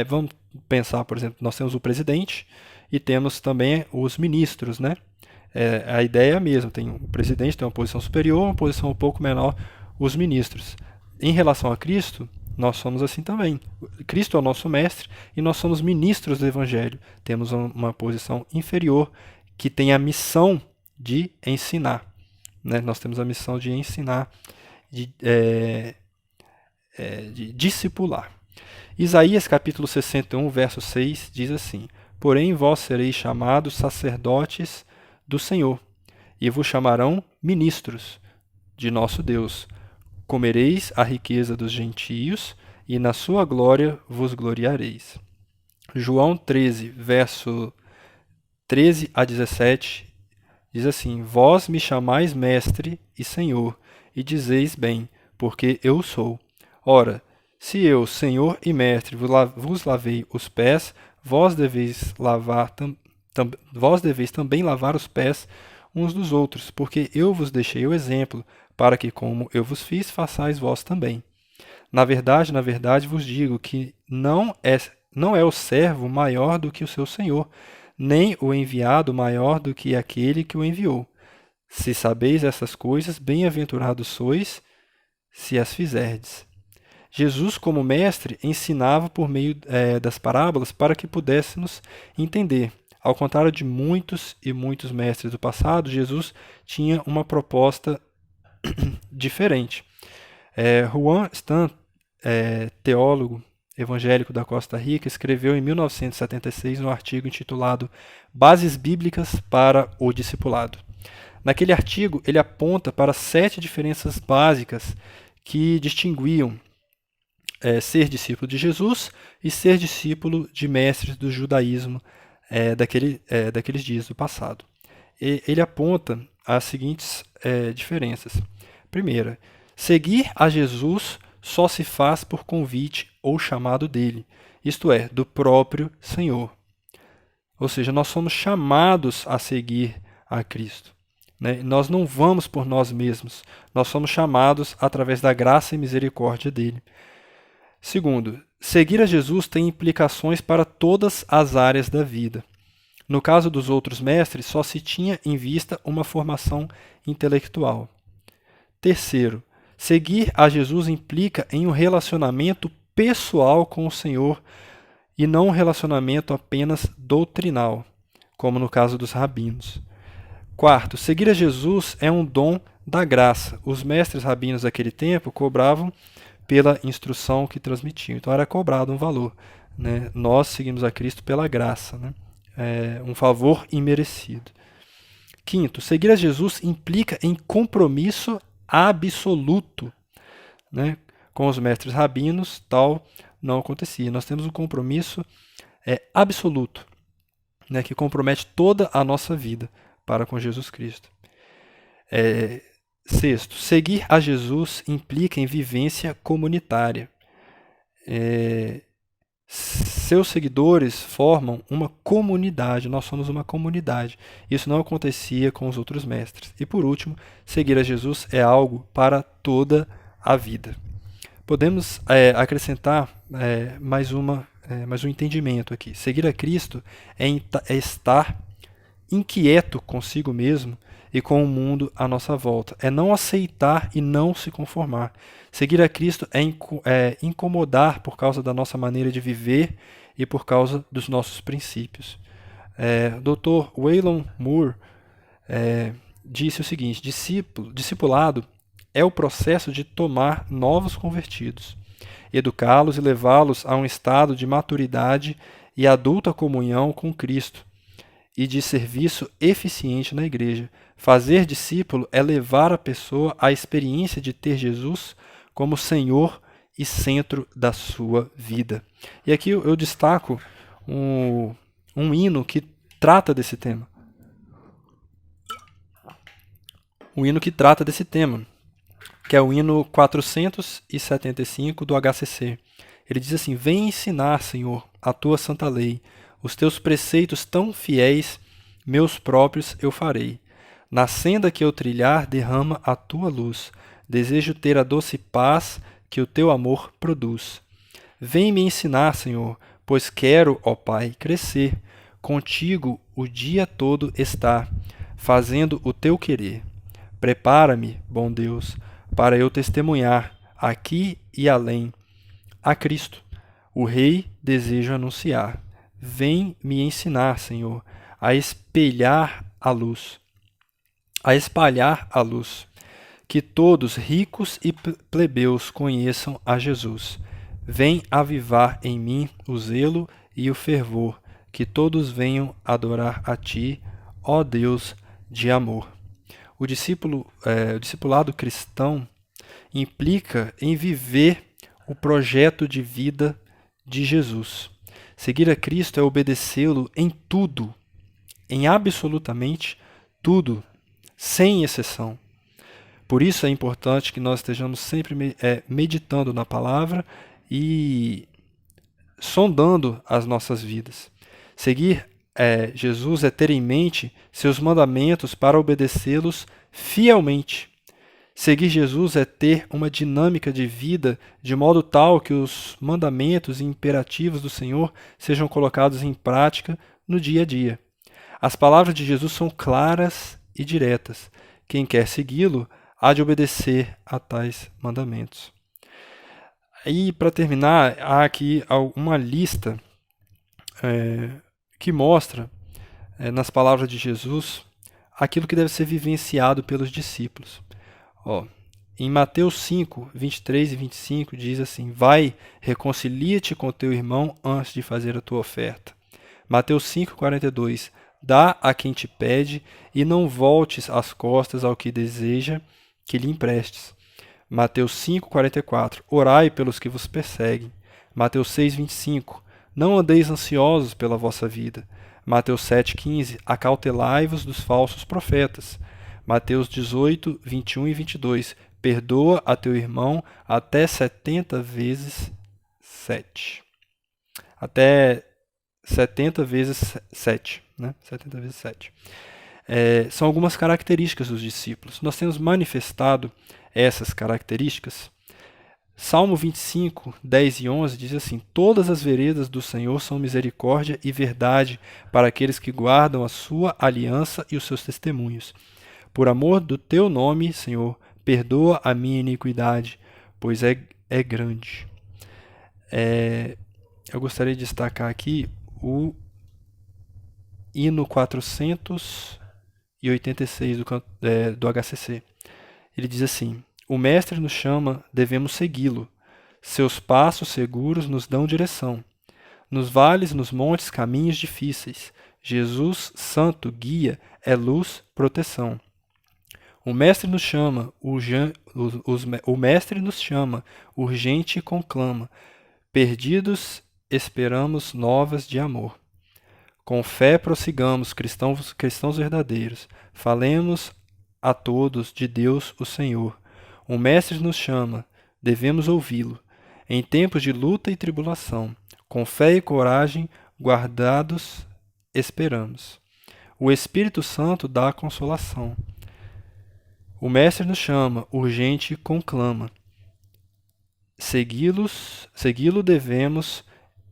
Vamos pensar, por exemplo, nós temos o presidente e temos também os ministros, né? A ideia é a mesma, tem o presidente, tem uma posição superior, uma posição um pouco menor, os ministros. Em relação a Cristo, nós somos assim também. Cristo é o nosso mestre e nós somos ministros do Evangelho. Temos uma posição inferior que tem a missão de ensinar, né? Nós temos a missão de ensinar, de discipular. Isaías capítulo 61, verso 6 diz assim: porém vós sereis chamados sacerdotes do Senhor, e vos chamarão ministros de nosso Deus. Comereis a riqueza dos gentios, e na sua glória vos gloriareis. João 13, verso 13 a 17, diz assim: vós me chamais mestre e senhor, e dizeis bem, porque eu sou. Ora, se eu, Senhor e Mestre, vos lavei os pés, vós deveis também lavar os pés uns dos outros, porque eu vos deixei o exemplo, para que, como eu vos fiz, façais vós também. Na verdade, vos digo que não é o servo maior do que o seu senhor, nem o enviado maior do que aquele que o enviou. Se sabeis essas coisas, bem-aventurados sois, se as fizerdes. Jesus, como mestre, ensinava por meio das parábolas para que pudéssemos entender. Ao contrário de muitos e muitos mestres do passado, Jesus tinha uma proposta diferente. Juan Stan, teólogo, evangélico da Costa Rica, escreveu em 1976 um artigo intitulado Bases Bíblicas para o Discipulado. Naquele artigo, ele aponta para 7 diferenças básicas que distinguiam ser discípulo de Jesus e ser discípulo de mestres do judaísmo daqueles dias do passado. Ele aponta as seguintes diferenças. Primeira, seguir a Jesus só se faz por convite ou chamado dele, isto é, do próprio Senhor. Ou seja, nós somos chamados a seguir a Cristo. Né? Nós não vamos por nós mesmos, nós somos chamados através da graça e misericórdia dele. Segundo, seguir a Jesus tem implicações para todas as áreas da vida. No caso dos outros mestres, só se tinha em vista uma formação intelectual. Terceiro, seguir a Jesus implica em um relacionamento pessoal com o Senhor e não um relacionamento apenas doutrinal, como no caso dos rabinos. Quarto, seguir a Jesus é um dom da graça. Os mestres rabinos daquele tempo cobravam pela instrução que transmitiam. Então era cobrado um valor. Né? Nós seguimos a Cristo pela graça. Né? Um favor imerecido. Quinto, seguir a Jesus implica em compromisso absoluto. Né? Com os mestres rabinos, tal não acontecia. Nós temos um compromisso absoluto, né? Que compromete toda a nossa vida para com Jesus Cristo. Sexto, seguir a Jesus implica em vivência comunitária. Seus seguidores formam uma comunidade, nós somos uma comunidade. Isso não acontecia com os outros mestres. E por último, seguir a Jesus é algo para toda a vida. Podemos acrescentar mais um entendimento aqui. Seguir a Cristo é estar inquieto consigo mesmo e com o mundo à nossa volta. É não aceitar e não se conformar. Seguir a Cristo é incomodar por causa da nossa maneira de viver e por causa dos nossos princípios. Dr. Waylon Moore disse o seguinte: discipulado é o processo de tomar novos convertidos, educá-los e levá-los a um estado de maturidade e adulta comunhão com Cristo e de serviço eficiente na igreja. Fazer discípulo é levar a pessoa à experiência de ter Jesus como Senhor e centro da sua vida. E aqui eu destaco um hino que trata desse tema. Um hino que trata desse tema, que é o hino 475 do HCC. Ele diz assim: vem ensinar, Senhor, a tua santa lei, os teus preceitos tão fiéis, meus próprios eu farei. Na senda que eu trilhar, derrama a tua luz. Desejo ter a doce paz que o teu amor produz. Vem me ensinar, Senhor, pois quero, ó Pai, crescer, contigo o dia todo estar, fazendo o teu querer. Prepara-me, bom Deus, para eu testemunhar, aqui e além, a Cristo, o Rei desejo anunciar. Vem me ensinar, Senhor, a espalhar a luz, que todos, ricos e plebeus, conheçam a Jesus. Vem avivar em mim o zelo e o fervor, que todos venham adorar a Ti, ó Deus de amor. O discipulado cristão implica em viver o projeto de vida de Jesus. Seguir a Cristo é obedecê-lo em tudo, em absolutamente tudo, sem exceção. Por isso é importante que nós estejamos sempre meditando na palavra e sondando as nossas vidas. Seguir Jesus é ter em mente seus mandamentos para obedecê-los fielmente. Seguir Jesus é ter uma dinâmica de vida de modo tal que os mandamentos e imperativos do Senhor sejam colocados em prática no dia a dia. As palavras de Jesus são claras e diretas. Quem quer segui-lo há de obedecer a tais mandamentos. E para terminar, há aqui uma lista que mostra nas palavras de Jesus aquilo que deve ser vivenciado pelos discípulos. Em Mateus 5, 23 e 25 diz assim: vai, reconcilia-te com teu irmão antes de fazer a tua oferta. Mateus 5, 42, dá a quem te pede e não voltes as costas ao que deseja que lhe emprestes. Mateus 5, 44, orai pelos que vos perseguem. Mateus 6, 25, não andeis ansiosos pela vossa vida. Mateus 7, 15, acautelai-vos dos falsos profetas. Mateus 18, 21 e 22, perdoa a teu irmão até 70 vezes 7. Até 70 vezes 7. Né? 70 vezes 7. São algumas características dos discípulos. Nós temos manifestado essas características. Salmo 25, 10 e 11 diz assim: todas as veredas do Senhor são misericórdia e verdade para aqueles que guardam a sua aliança e os seus testemunhos. Por amor do teu nome, Senhor, perdoa a minha iniquidade, pois é grande. Eu gostaria de destacar aqui o hino 486 do HCC. Ele diz assim: o Mestre nos chama, devemos segui-lo. Seus passos seguros nos dão direção. Nos vales, nos montes, caminhos difíceis. Jesus, santo, guia, é luz, proteção. O Mestre nos chama, o Mestre nos chama, urgente conclama. Perdidos, esperamos novas de amor. Com fé prossigamos, cristãos verdadeiros. Falemos a todos de Deus, o Senhor. O Mestre nos chama, devemos ouvi-lo. Em tempos de luta e tribulação, com fé e coragem, guardados, esperamos. O Espírito Santo dá a consolação. O Mestre nos chama, urgente conclama. Segui-lo devemos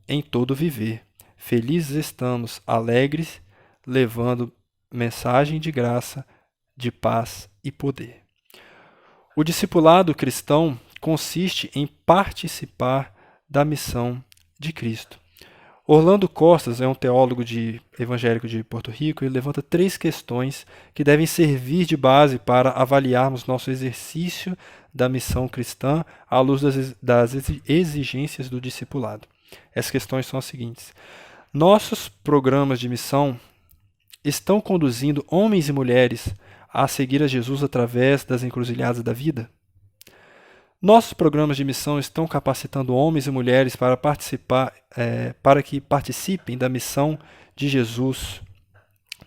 em todo viver. Felizes estamos, alegres, levando mensagem de graça, de paz e poder. O discipulado cristão consiste em participar da missão de Cristo. Orlando Costas é um teólogo evangélico de Porto Rico e levanta 3 questões que devem servir de base para avaliarmos nosso exercício da missão cristã à luz das exigências do discipulado. Essas questões são as seguintes: nossos programas de missão estão conduzindo homens e mulheres a seguir a Jesus através das encruzilhadas da vida? Nossos programas de missão estão capacitando homens e mulheres para que participem da missão de Jesus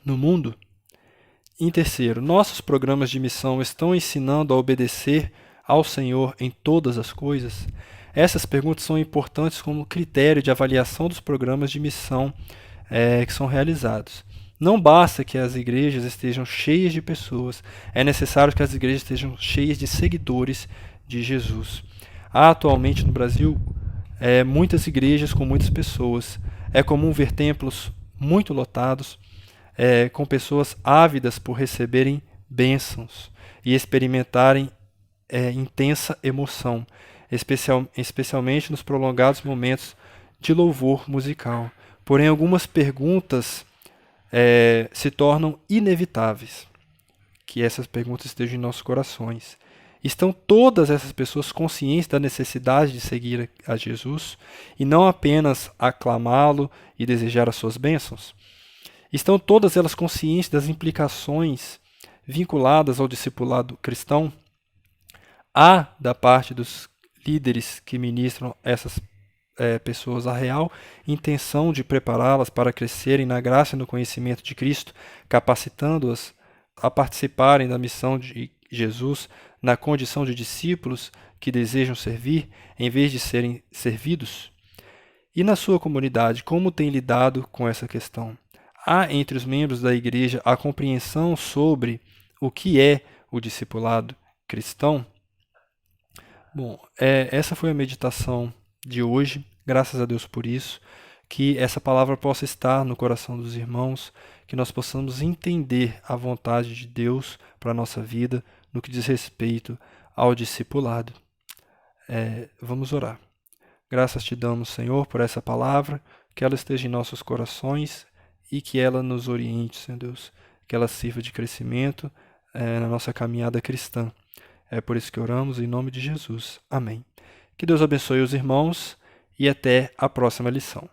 no mundo? Em terceiro, nossos programas de missão estão ensinando a obedecer ao Senhor em todas as coisas? Essas perguntas são importantes como critério de avaliação dos programas de missão que são realizados. Não basta que as igrejas estejam cheias de pessoas, é necessário que as igrejas estejam cheias de seguidores de Jesus. Há atualmente no Brasil muitas igrejas com muitas pessoas. É comum ver templos muito lotados, com pessoas ávidas por receberem bênçãos e experimentarem intensa emoção, especialmente nos prolongados momentos de louvor musical. Porém, algumas perguntas se tornam inevitáveis. Que essas perguntas estejam em nossos corações. Estão todas essas pessoas conscientes da necessidade de seguir a Jesus e não apenas aclamá-lo e desejar as suas bênçãos? Estão todas elas conscientes das implicações vinculadas ao discipulado cristão? Há, da parte dos líderes que ministram essas pessoas, a real intenção de prepará-las para crescerem na graça e no conhecimento de Cristo, capacitando-as a participarem da missão de Jesus na condição de discípulos que desejam servir, em vez de serem servidos? E na sua comunidade, como tem lidado com essa questão? Há entre os membros da igreja a compreensão sobre o que é o discipulado cristão? Bom, essa foi a meditação de hoje. Graças a Deus por isso. Que essa palavra possa estar no coração dos irmãos, que nós possamos entender a vontade de Deus para a nossa vida no que diz respeito ao discipulado. Vamos orar. Graças te damos, Senhor, por essa palavra, que ela esteja em nossos corações e que ela nos oriente, Senhor Deus, que ela sirva de crescimento na nossa caminhada cristã. É por isso que oramos em nome de Jesus. Amém. Que Deus abençoe os irmãos e até a próxima lição.